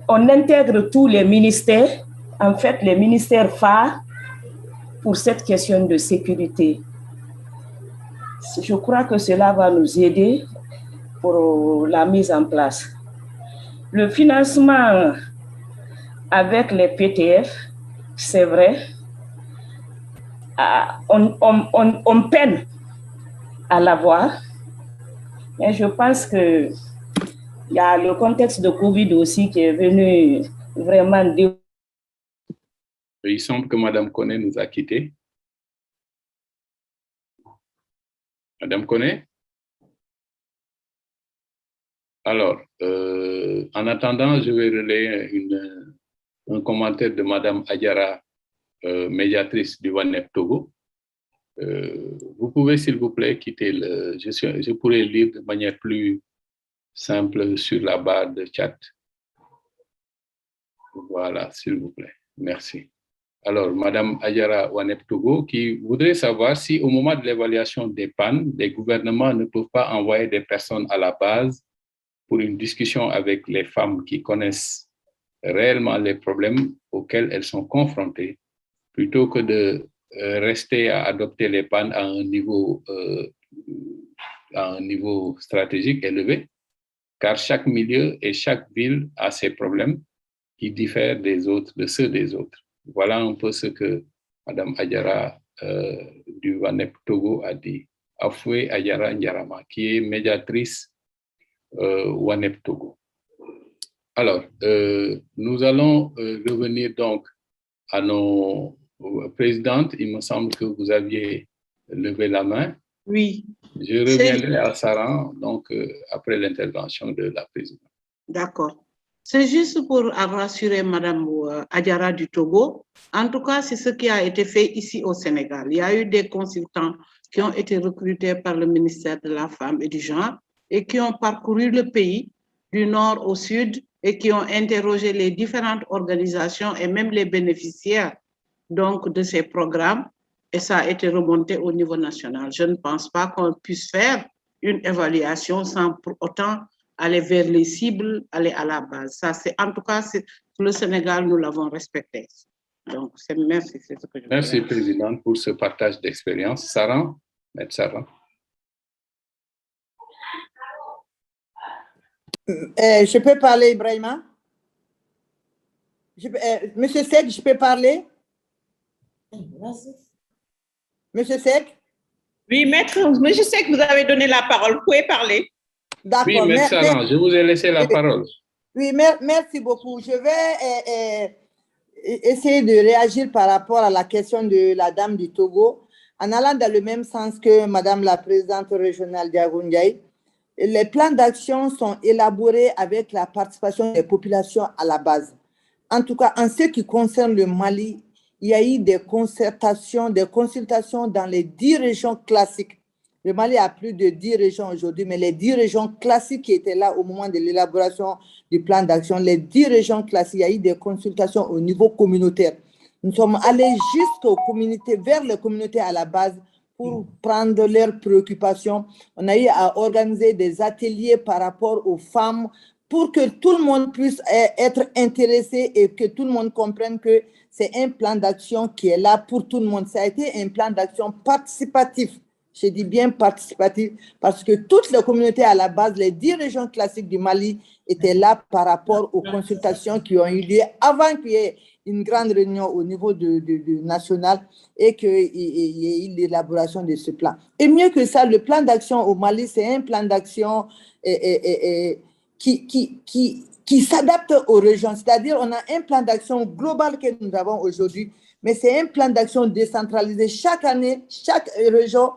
on intègre tous les ministères, en fait les ministères phares pour cette question de sécurité. Je crois que cela va nous aider pour la mise en place. Le financement avec les PTF, c'est vrai, on peine à l'avoir, mais je pense qu'il y a le contexte de Covid aussi qui est venu vraiment... Il semble que Mme Koné nous a quittés. Mme Koné? Alors, en attendant, je vais relayer un commentaire de Mme Adjara, médiatrice du WANEP Togo. Vous pouvez, s'il vous plaît, quitter le... Je pourrais lire de manière plus simple sur la barre de chat. Voilà, s'il vous plaît. Merci. Alors, Mme Adjara WANEP Togo, qui voudrait savoir si, au moment de l'évaluation des pannes, les gouvernements ne peuvent pas envoyer des personnes à la base pour une discussion avec les femmes qui connaissent réellement les problèmes auxquels elles sont confrontées, plutôt que de rester à adopter les pannes à un niveau stratégique élevé, car chaque milieu et chaque ville a ses problèmes qui diffèrent de ceux des autres. Voilà un peu ce que Mme Adjara du WANEP Togo a dit. Afoué Adjara Ndiarama, qui est médiatrice WANEP Togo. Alors, nous allons revenir donc à nos présidentes. Il me semble que vous aviez levé la main. Oui. Je reviendrai à Saran, donc après l'intervention de la présidente. D'accord. C'est juste pour rassurer Mme Adjara du Togo. En tout cas, c'est ce qui a été fait ici au Sénégal. Il y a eu des consultants qui ont été recrutés par le ministère de la Femme et du Genre et qui ont parcouru le pays du nord au sud et qui ont interrogé les différentes organisations et même les bénéficiaires donc, de ces programmes. Et ça a été remonté au niveau national. Je ne pense pas qu'on puisse faire une évaluation sans pour autant aller vers les cibles, aller à la base. Ça, c'est en tout cas, le Sénégal, nous l'avons respecté. Donc, merci, c'est ce que je veux Merci, dire. Présidente, pour ce partage d'expérience. Saran, Maître Saran. Je peux parler, Ibrahima? Monsieur Seck, je peux parler? Monsieur Seck? Oui, maître, mais je sais que vous avez donné la parole. Vous pouvez parler. Oui, Maître Saran, je vous ai laissé la parole. Oui, merci beaucoup. Je vais essayer de réagir par rapport à la question de la dame du Togo, en allant dans le même sens que Madame la présidente régionale Diago Ndiaye. Les plans d'action sont élaborés avec la participation des populations à la base. En tout cas, en ce qui concerne le Mali, il y a eu des consultations dans les 10 régions classiques. Le Mali a plus de 10 régions aujourd'hui, mais les 10 régions classiques qui étaient là au moment de l'élaboration du plan d'action, les 10 régions classiques, il y a eu des consultations au niveau communautaire. Nous sommes allés jusqu'aux communautés, vers les communautés à la base pour prendre leurs préoccupations. On a eu à organiser des ateliers par rapport aux femmes pour que tout le monde puisse être intéressé et que tout le monde comprenne que c'est un plan d'action qui est là pour tout le monde. Ça a été un plan d'action participatif. Je dis bien participatif parce que toutes les communautés à la base, les 10 régions classiques du Mali étaient là par rapport aux consultations qui ont eu lieu avant qu'il y ait une grande réunion au niveau national et qu'il y ait eu l'élaboration de ce plan. Et mieux que ça, le plan d'action au Mali, c'est un plan d'action qui s'adapte aux régions. C'est-à-dire, on a un plan d'action global que nous avons aujourd'hui, mais c'est un plan d'action décentralisé. Chaque année, chaque région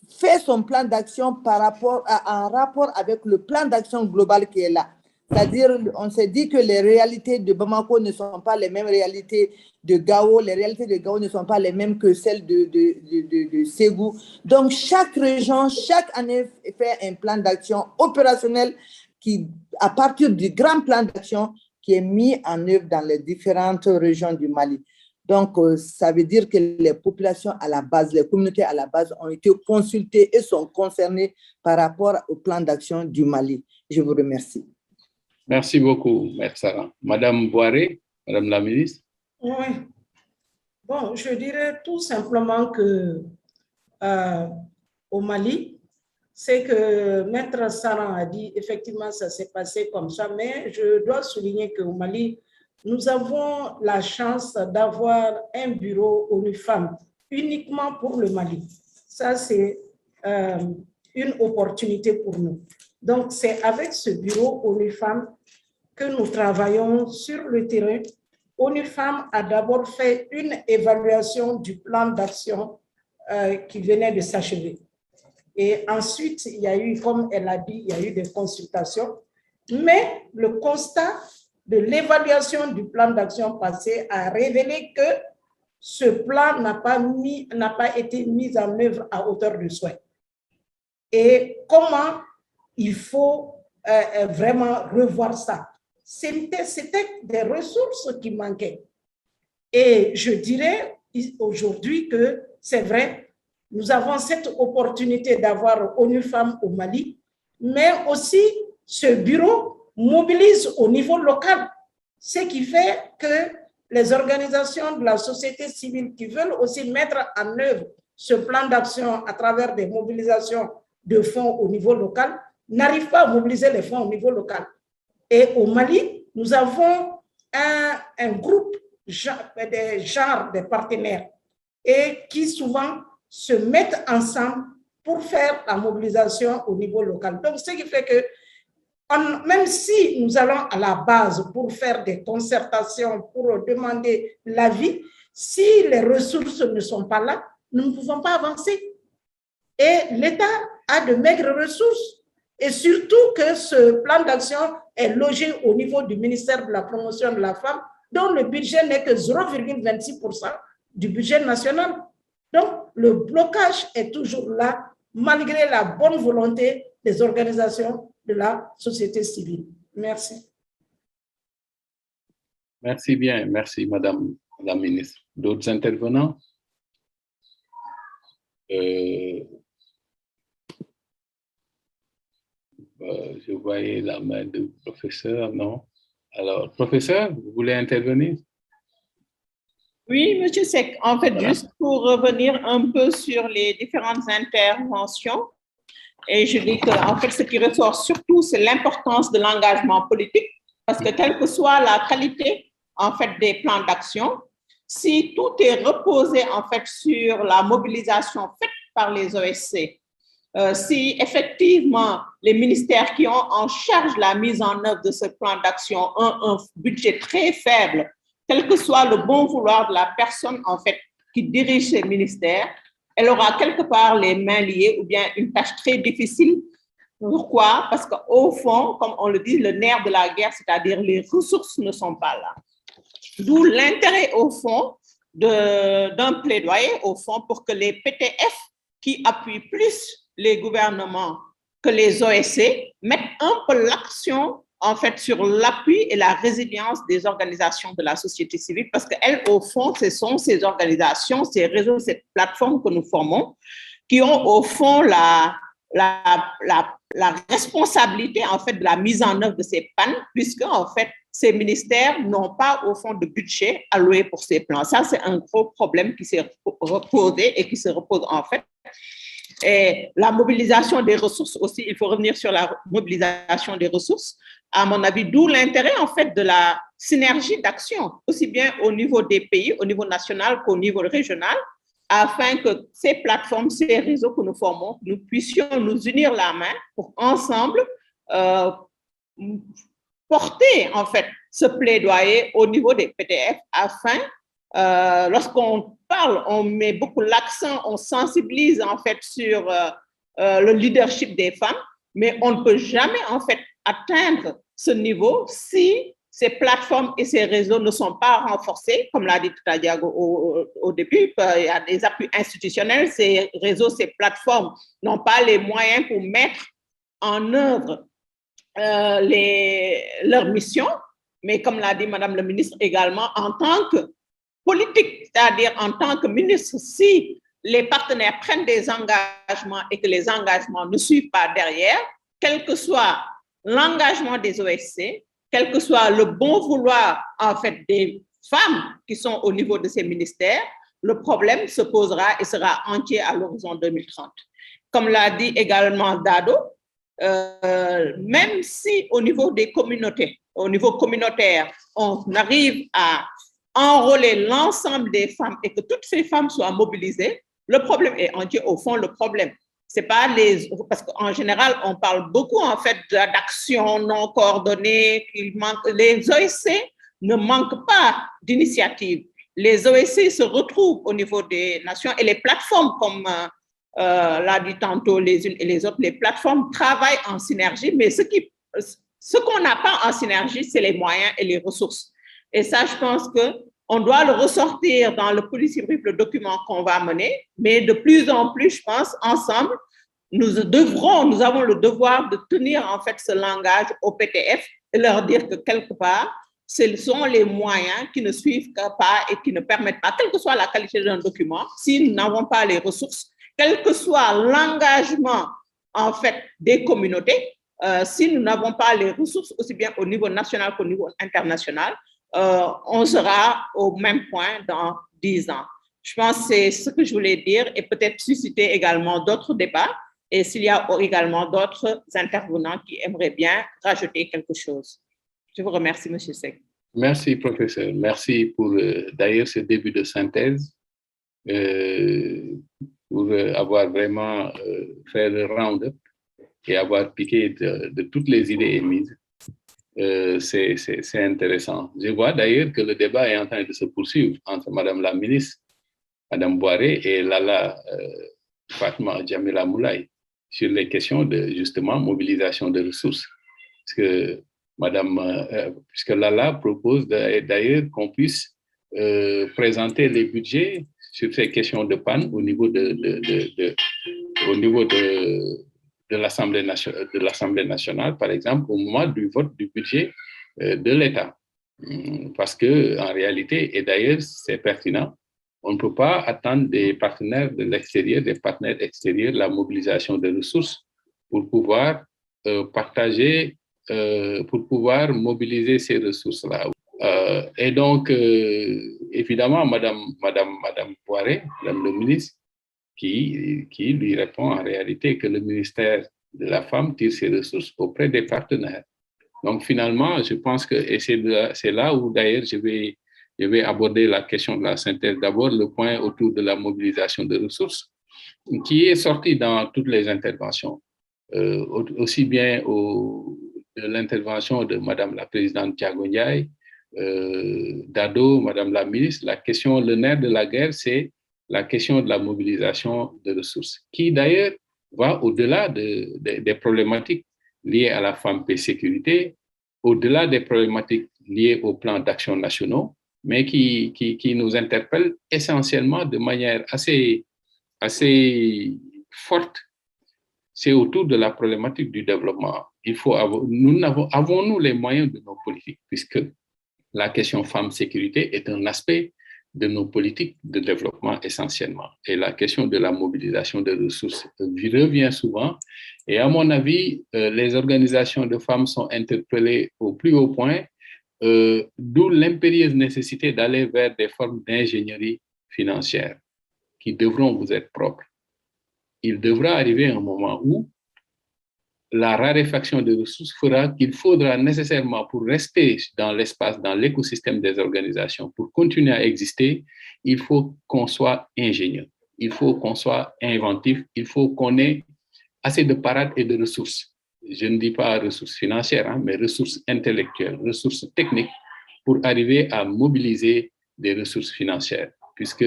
fait son plan d'action en rapport avec le plan d'action global qui est là. C'est-à-dire, on s'est dit que les réalités de Bamako ne sont pas les mêmes réalités de Gao, les réalités de Gao ne sont pas les mêmes que celles de Ségou. Donc, chaque région, chaque année, fait un plan d'action opérationnel qui, à partir du grand plan d'action qui est mis en œuvre dans les différentes régions du Mali. Donc, ça veut dire que les populations à la base, les communautés à la base ont été consultées et sont concernées par rapport au plan d'action du Mali. Je vous remercie. Merci beaucoup, Maître Saran. Madame Boiré, Madame la ministre. Oui. Bon, je dirais tout simplement que au Mali, c'est que Maître Saran a dit, effectivement, ça s'est passé comme ça, mais je dois souligner qu'au Mali, nous avons la chance d'avoir un bureau ONU Femmes uniquement pour le Mali. Ça, c'est une opportunité pour nous. Donc, c'est avec ce bureau ONU Femmes que nous travaillons sur le terrain. ONU Femmes a d'abord fait une évaluation du plan d'action qui venait de s'achever. Et ensuite, il y a eu, comme elle a dit, il y a eu des consultations. Mais le constat de l'évaluation du plan d'action passé a révélé que ce plan n'a pas été mis en œuvre à hauteur de souhait. Et comment il faut vraiment revoir ça. C'était des ressources qui manquaient. Et je dirais aujourd'hui que c'est vrai, nous avons cette opportunité d'avoir ONU Femmes au Mali, mais aussi ce bureau mobilise au niveau local, ce qui fait que les organisations de la société civile qui veulent aussi mettre en œuvre ce plan d'action à travers des mobilisations de fonds au niveau local n'arrivent pas à mobiliser les fonds au niveau local. Et au Mali, nous avons un groupe des partenaires et qui souvent se mettent ensemble pour faire la mobilisation au niveau local. Donc, ce qui fait que même si nous allons à la base pour faire des concertations, pour demander l'avis, si les ressources ne sont pas là, nous ne pouvons pas avancer. Et l'État a de maigres ressources. Et surtout que ce plan d'action est logé au niveau du ministère de la Promotion de la Femme, dont le budget n'est que 0,26% du budget national. Donc, le blocage est toujours là, malgré la bonne volonté des organisations de la société civile. Merci. Merci bien. Merci, Madame la ministre. D'autres intervenants? Je voyais la main du professeur, non? Alors, professeur, vous voulez intervenir? Oui, Monsieur Seck, en fait, voilà. Juste pour revenir un peu sur les différentes interventions, et je dis qu'en fait, ce qui ressort surtout, c'est l'importance de l'engagement politique, parce que quelle que soit la qualité, en fait, des plans d'action, si tout est reposé, en fait, sur la mobilisation faite par les OSC, si effectivement les ministères qui ont en charge la mise en œuvre de ce plan d'action ont un budget très faible, quel que soit le bon vouloir de la personne en fait qui dirige ces ministères, elle aura quelque part les mains liées ou bien une tâche très difficile. Pourquoi? Parce qu'au fond, comme on le dit, le nerf de la guerre, c'est-à-dire les ressources ne sont pas là. D'où l'intérêt au fond d'un plaidoyer au fond pour que les PTF qui appuient plus les gouvernements que les OSC mettent un peu l'action en fait sur l'appui et la résilience des organisations de la société civile, parce qu'elles, au fond, ce sont ces organisations, ces réseaux, ces plateformes que nous formons, qui ont au fond la responsabilité en fait de la mise en œuvre de ces plans, puisque en fait ces ministères n'ont pas au fond de budget alloué pour ces plans. Ça, c'est un gros problème qui s'est reposé et qui se repose en fait. Et la mobilisation des ressources aussi, il faut revenir sur la mobilisation des ressources, à mon avis, d'où l'intérêt en fait de la synergie d'action, aussi bien au niveau des pays, au niveau national qu'au niveau régional, afin que ces plateformes, ces réseaux que nous formons, nous puissions nous unir la main pour ensemble porter en fait ce plaidoyer au niveau des PTF afin, lorsqu'on parle, on met beaucoup l'accent, on sensibilise en fait sur le leadership des femmes, mais on ne peut jamais en fait atteindre ce niveau si ces plateformes et ces réseaux ne sont pas renforcés, comme l'a dit Tata Diago au début. Il y a des appuis institutionnels, ces réseaux, ces plateformes n'ont pas les moyens pour mettre en œuvre leur mission, mais comme l'a dit Madame le ministre également, en tant que politique, c'est-à-dire en tant que ministre, si les partenaires prennent des engagements et que les engagements ne suivent pas derrière, quel que soit l'engagement des OSC, quel que soit le bon vouloir en fait des femmes qui sont au niveau de ces ministères, le problème se posera et sera entier à l'horizon 2030. Comme l'a dit également Dado, même si au niveau des communautés, au niveau communautaire, on arrive à enrôler l'ensemble des femmes et que toutes ces femmes soient mobilisées, le problème est entier. Au fond, le problème, c'est pas les... Parce qu'en général, on parle beaucoup en fait d'actions non coordonnées, les OSC ne manquent pas d'initiatives. Les OSC se retrouvent au niveau des nations et les plateformes, comme l'a dit tantôt les unes et les autres, les plateformes travaillent en synergie, mais ce qu'on n'a pas en synergie, c'est les moyens et les ressources. Et ça, je pense qu'on doit le ressortir dans le policy brief, le document qu'on va mener, mais de plus en plus, je pense, ensemble, nous avons le devoir de tenir en fait ce langage au PTF et leur dire que quelque part, ce sont les moyens qui ne suivent pas et qui ne permettent pas, quelle que soit la qualité d'un document, si nous n'avons pas les ressources, quel que soit l'engagement en fait des communautés, si nous n'avons pas les ressources aussi bien au niveau national qu'au niveau international, on sera au même point dans 10 ans. Je pense que c'est ce que je voulais dire et peut-être susciter également d'autres débats et s'il y a également d'autres intervenants qui aimeraient bien rajouter quelque chose. Je vous remercie, M. Seck. Merci, professeur. Merci pour d'ailleurs ce début de synthèse, pour avoir vraiment fait le round-up et avoir piqué de toutes les idées émises. C'est intéressant. Je vois d'ailleurs que le débat est en train de se poursuivre entre Madame la ministre, Madame Boiré et Lala Fatma Djamila Moulay sur les questions de justement mobilisation de ressources. Parce que puisque Lala propose d'ailleurs qu'on puisse présenter les budgets sur ces questions de panne au niveau de l'Assemblée nationale, par exemple, au moment du vote du budget de l'État. Parce qu'en réalité, et d'ailleurs c'est pertinent, on ne peut pas attendre des partenaires de l'extérieur, des partenaires extérieurs, la mobilisation des ressources pour pouvoir partager, pour pouvoir mobiliser ces ressources-là. Et donc, évidemment, Madame Poiré, Madame le ministre, qui lui répond en réalité que le ministère de la Femme tire ses ressources auprès des partenaires. Donc, finalement, je pense que, et c'est là où d'ailleurs je vais aborder la question de la synthèse. D'abord, le point autour de la mobilisation de ressources. qui est sorti dans toutes les interventions, aussi bien de l'intervention de Madame la Présidente Thiago Ndiaye, Dado, Madame la Ministre. La question, le nerf de la guerre, c'est la question de la mobilisation de ressources, qui d'ailleurs va au-delà des problématiques liées à la femme et sécurité, au-delà des problématiques liées au plan d'action nationaux, mais qui nous interpelle essentiellement de manière assez forte. C'est autour de la problématique du développement. Avons-nous les moyens de nos politiques, puisque la question femme-sécurité est un aspect de nos politiques de développement essentiellement. Et la question de la mobilisation des ressources revient souvent. Et à mon avis, les organisations de femmes sont interpellées au plus haut point, d'où l'impérieuse nécessité d'aller vers des formes d'ingénierie financière qui devront vous être propres. Il devra arriver un moment où la raréfaction des ressources fera qu'il faudra nécessairement, pour rester dans l'espace, dans l'écosystème des organisations, pour continuer à exister, il faut qu'on soit ingénieux, il faut qu'on soit inventif, il faut qu'on ait assez de parades et de ressources. Je ne dis pas ressources financières, hein, mais ressources intellectuelles, ressources techniques, pour arriver à mobiliser des ressources financières. Puisque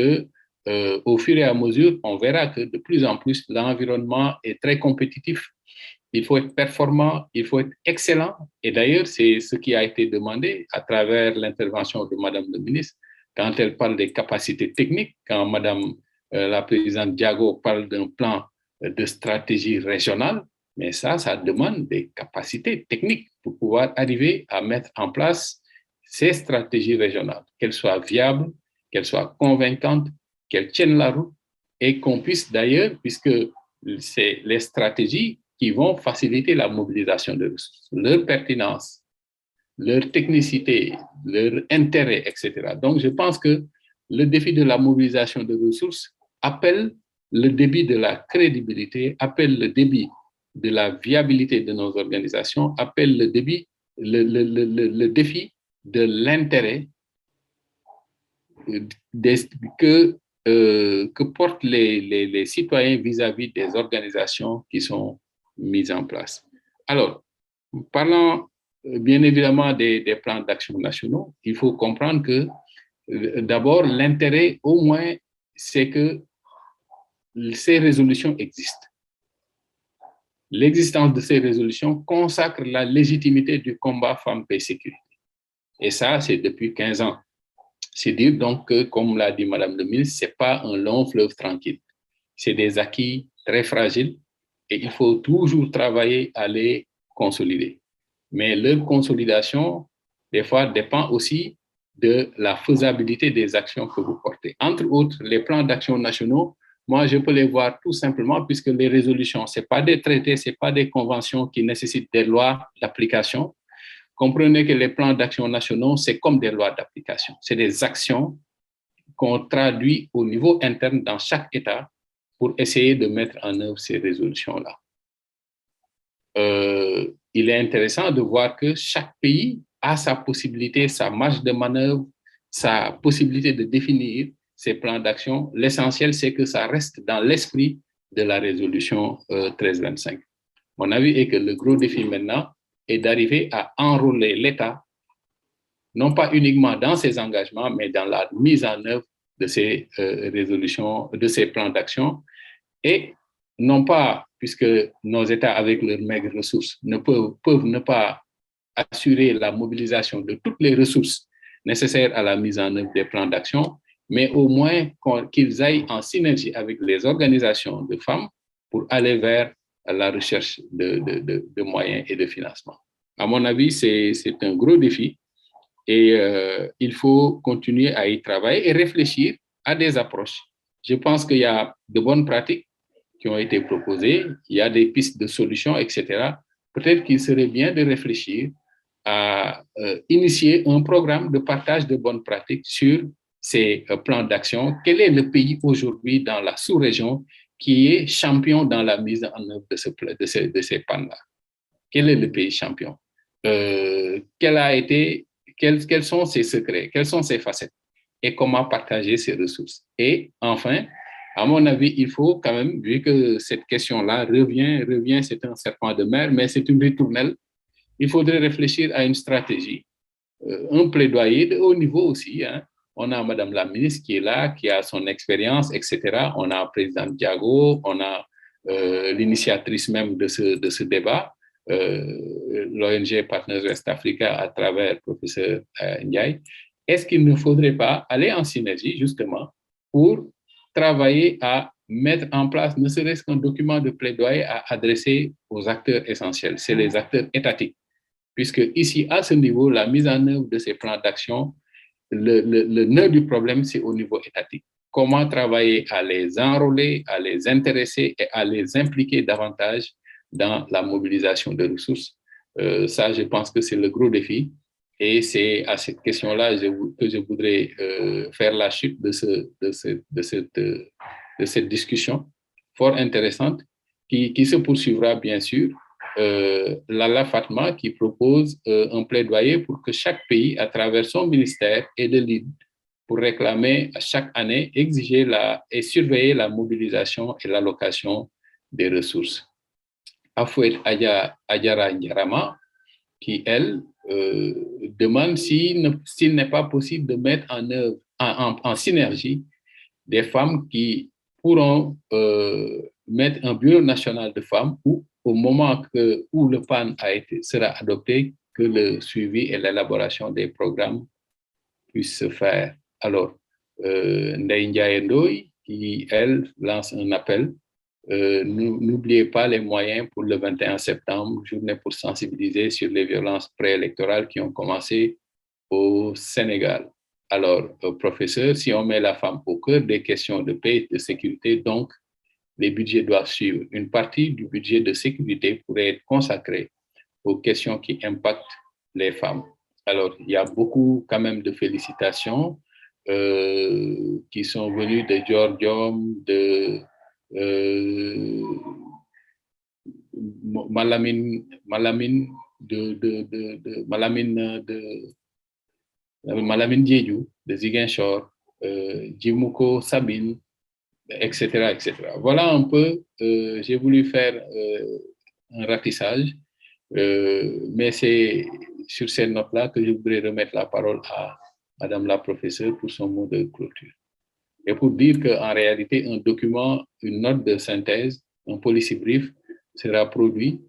au fur et à mesure, on verra que de plus en plus, l'environnement est très compétitif. Il faut être performant, il faut être excellent. Et d'ailleurs, c'est ce qui a été demandé à travers l'intervention de Madame la Ministre, quand elle parle des capacités techniques, quand Madame la Présidente Diago parle d'un plan de stratégie régionale, mais ça demande des capacités techniques pour pouvoir arriver à mettre en place ces stratégies régionales, qu'elles soient viables, qu'elles soient convaincantes, qu'elles tiennent la route et qu'on puisse d'ailleurs, puisque c'est les stratégies qui vont faciliter la mobilisation de ressources, leur pertinence, leur technicité, leur intérêt, etc. Donc, je pense que le défi de la mobilisation de ressources appelle le débit de la crédibilité, appelle le débit de la viabilité de nos organisations, appelle le défi de l'intérêt que portent les citoyens vis-à-vis des organisations qui sont mises en place. Alors, parlant bien évidemment des plans d'action nationaux, il faut comprendre que d'abord, l'intérêt au moins, c'est que ces résolutions existent. L'existence de ces résolutions consacre la légitimité du combat femmes-paix-sécurité. Et ça, c'est depuis 15 ans. C'est dire donc que, comme l'a dit Madame le ministre, ce n'est pas un long fleuve tranquille. C'est des acquis très fragiles et il faut toujours travailler à les consolider. Mais leur consolidation, des fois, dépend aussi de la faisabilité des actions que vous portez. Entre autres, les plans d'action nationaux, moi, je peux les voir tout simplement puisque les résolutions, ce n'est pas des traités, ce n'est pas des conventions qui nécessitent des lois d'application. Comprenez que les plans d'action nationaux, c'est comme des lois d'application. C'est des actions qu'on traduit au niveau interne dans chaque État pour essayer de mettre en œuvre ces résolutions-là. Il est intéressant de voir que chaque pays a sa possibilité, sa marge de manœuvre, sa possibilité de définir ses plans d'action. L'essentiel, c'est que ça reste dans l'esprit de la résolution 1325. Mon avis est que le gros défi maintenant est d'arriver à enrôler l'État, non pas uniquement dans ses engagements, mais dans la mise en œuvre de ces résolutions, de ces plans d'action, et non pas, puisque nos États, avec leurs maigres ressources, peuvent ne pas assurer la mobilisation de toutes les ressources nécessaires à la mise en œuvre des plans d'action, mais au moins qu'ils aillent en synergie avec les organisations de femmes pour aller vers la recherche de moyens et de financement. À mon avis, c'est un gros défi et il faut continuer à y travailler et réfléchir à des approches. Je pense qu'il y a de bonnes pratiques qui ont été proposées, il y a des pistes de solutions, etc. Peut-être qu'il serait bien de réfléchir à initier un programme de partage de bonnes pratiques sur ces plans d'action. Quel est le pays aujourd'hui dans la sous-région qui est champion dans la mise en œuvre de ces plans-là? Quel est le pays champion? Quels sont ses secrets? Quelles sont ses facettes? Et comment partager ses ressources? Et enfin, À mon avis, il faut quand même, vu que cette question-là revient, c'est un serpent de mer, mais c'est une ritournelle, il faudrait réfléchir à une stratégie, un plaidoyer de haut niveau aussi. Hein. On a Madame la ministre qui est là, qui a son expérience, etc. On a le président Diago, on a l'initiatrice même de ce débat, l'ONG Partners West Africa à travers le professeur Ndiaye. Est-ce qu'il ne faudrait pas aller en synergie justement pour travailler à mettre en place ne serait-ce qu'un document de plaidoyer à adresser aux acteurs essentiels, c'est les acteurs étatiques, puisque ici, à ce niveau, la mise en œuvre de ces plans d'action, le nœud du problème, c'est au niveau étatique. Comment travailler à les enrôler, à les intéresser et à les impliquer davantage dans la mobilisation de ressources. Ça, je pense que c'est le gros défi. Et c'est à cette question-là que je voudrais faire la chute de cette discussion fort intéressante qui se poursuivra bien sûr. Lalla Fatma qui propose un plaidoyer pour que chaque pays, à travers son ministère, ait de l'aide pour réclamer à chaque année, exiger et surveiller la mobilisation et l'allocation des ressources. Afouet Adjara Ndiarama, qui, elle, demande s'il n'est pas possible de mettre en œuvre, en synergie, des femmes qui pourront mettre un bureau national de femmes où, au moment où le PAN sera adopté, que le suivi et l'élaboration des programmes puissent se faire. Alors, Ndeye Ndiaye Ndoye, qui, elle, lance un appel. N'oubliez pas les moyens pour le 21 septembre, journée pour sensibiliser sur les violences préélectorales qui ont commencé au Sénégal. Alors, professeur, si on met la femme au cœur des questions de paix et de sécurité, donc, les budgets doivent suivre. Une partie du budget de sécurité pourrait être consacrée aux questions qui impactent les femmes. Alors, il y a beaucoup quand même de félicitations qui sont venues de Georgium, de Malamine Diédhiou de Ziguinchor, Djimouko Sabine, etc., etc. Voilà un peu, j'ai voulu faire un ratissage, mais c'est sur cette note-là que je voudrais remettre la parole à Madame la professeure pour son mot de clôture. Et pour dire qu'en réalité, un document, une note de synthèse, un policy brief sera produit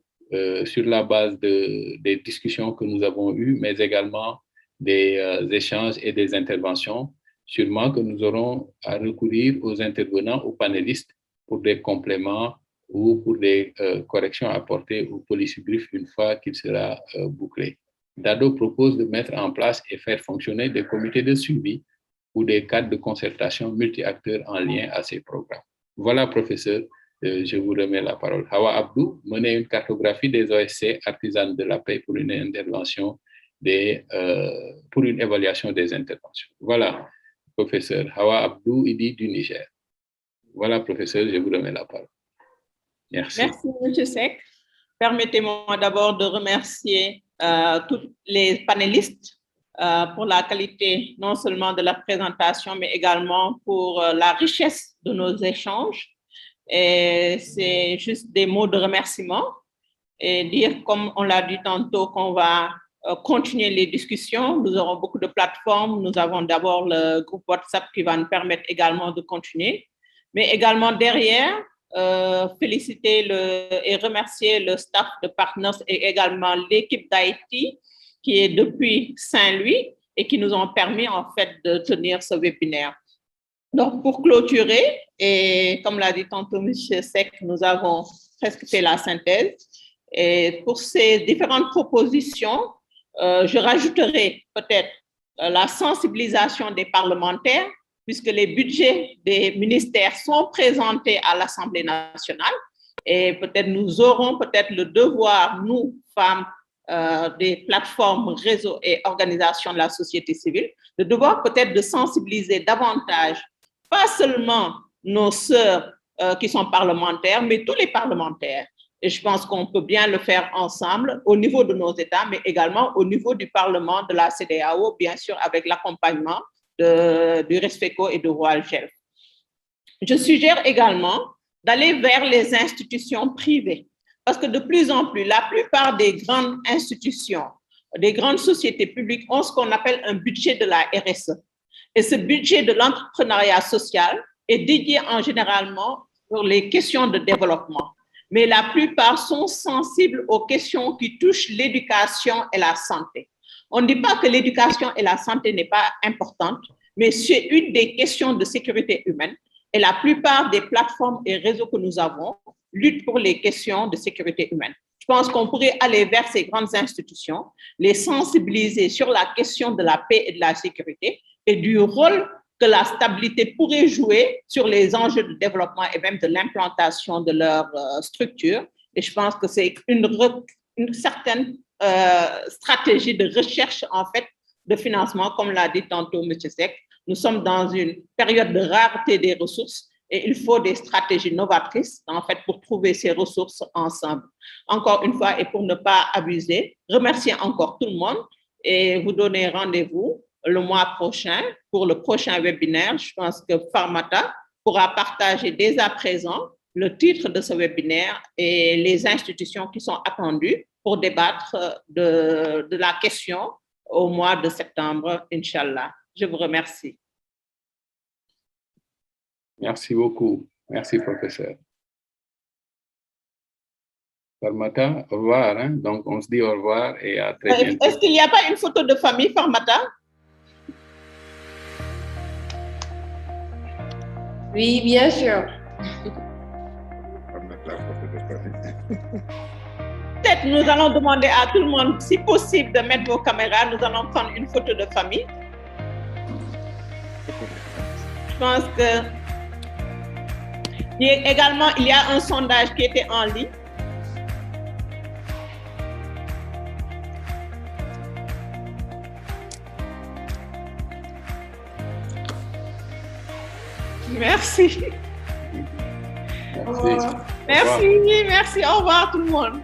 sur la base des discussions que nous avons eues, mais également des échanges et des interventions. Sûrement que nous aurons à recourir aux intervenants, aux panélistes pour des compléments ou pour des corrections apportées au policy brief une fois qu'il sera bouclé. Dado propose de mettre en place et faire fonctionner des comités de suivi ou des cadres de concertation multi-acteurs en lien à ces programmes. Voilà, professeur, je vous remets la parole. Hawa Abdou, mener une cartographie des OSC artisanes de la paix pour une intervention pour une évaluation des interventions. Voilà, professeur. Hawa Abdou, Idi du Niger. Voilà, professeur, je vous remets la parole. Merci. Merci, M. Seck. Permettez-moi d'abord de remercier tous les panélistes pour la qualité non seulement de la présentation, mais également pour la richesse de nos échanges. Et c'est juste des mots de remerciement et dire, comme on l'a dit tantôt, qu'on va continuer les discussions. Nous aurons beaucoup de plateformes. Nous avons d'abord le groupe WhatsApp qui va nous permettre également de continuer, mais également derrière, féliciter et remercier le staff de Partners et également l'équipe d'Haïti qui est depuis Saint-Louis et qui nous ont permis en fait de tenir ce webinaire. Donc pour clôturer, et comme l'a dit tantôt M. Seck, nous avons presque fait la synthèse. Et pour ces différentes propositions, je rajouterai peut-être la sensibilisation des parlementaires, puisque les budgets des ministères sont présentés à l'Assemblée nationale et peut-être nous aurons peut-être le devoir, nous, femmes, des plateformes, réseaux et organisations de la société civile, de devoir peut-être de sensibiliser davantage, pas seulement nos sœurs qui sont parlementaires, mais tous les parlementaires. Et je pense qu'on peut bien le faire ensemble au niveau de nos États, mais également au niveau du Parlement de la CEDEAO, bien sûr avec l'accompagnement du RESFECO et de Royal Shelf. je suggère également d'aller vers les institutions privées. Parce que de plus en plus, la plupart des grandes institutions, des grandes sociétés publiques ont ce qu'on appelle un budget de la RSE. Et ce budget de l'entrepreneuriat social est dédié généralement pour les questions de développement. Mais la plupart sont sensibles aux questions qui touchent l'éducation et la santé. On ne dit pas que l'éducation et la santé n'est pas importante, mais c'est une des questions de sécurité humaine. Et la plupart des plateformes et réseaux que nous avons luttent pour les questions de sécurité humaine. Je pense qu'on pourrait aller vers ces grandes institutions, les sensibiliser sur la question de la paix et de la sécurité et du rôle que la stabilité pourrait jouer sur les enjeux de développement et même de l'implantation de leur structure. Et je pense que c'est une certaine stratégie de recherche, en fait, de financement, comme l'a dit tantôt M. Seck. Nous sommes dans une période de rareté des ressources et il faut des stratégies novatrices, en fait, pour trouver ces ressources ensemble. Encore une fois, et pour ne pas abuser, remercier encore tout le monde et vous donner rendez-vous le mois prochain pour le prochain webinaire. Je pense que Farmata pourra partager dès à présent le titre de ce webinaire et les institutions qui sont attendues pour débattre de la question au mois de septembre, Inch'Allah. Je vous remercie. Merci beaucoup. Merci, professeur. Farmata, au revoir. Hein? Donc, on se dit au revoir et à très bientôt. Est-ce qu'il n'y a pas une photo de famille, Farmata? Oui, bien sûr. Peut-être nous allons demander à tout le monde, si possible, de mettre vos caméras. Nous allons prendre une photo de famille. Je pense que également, il y a un sondage qui était en ligne. Merci. Merci. Merci, merci. Au revoir tout le monde.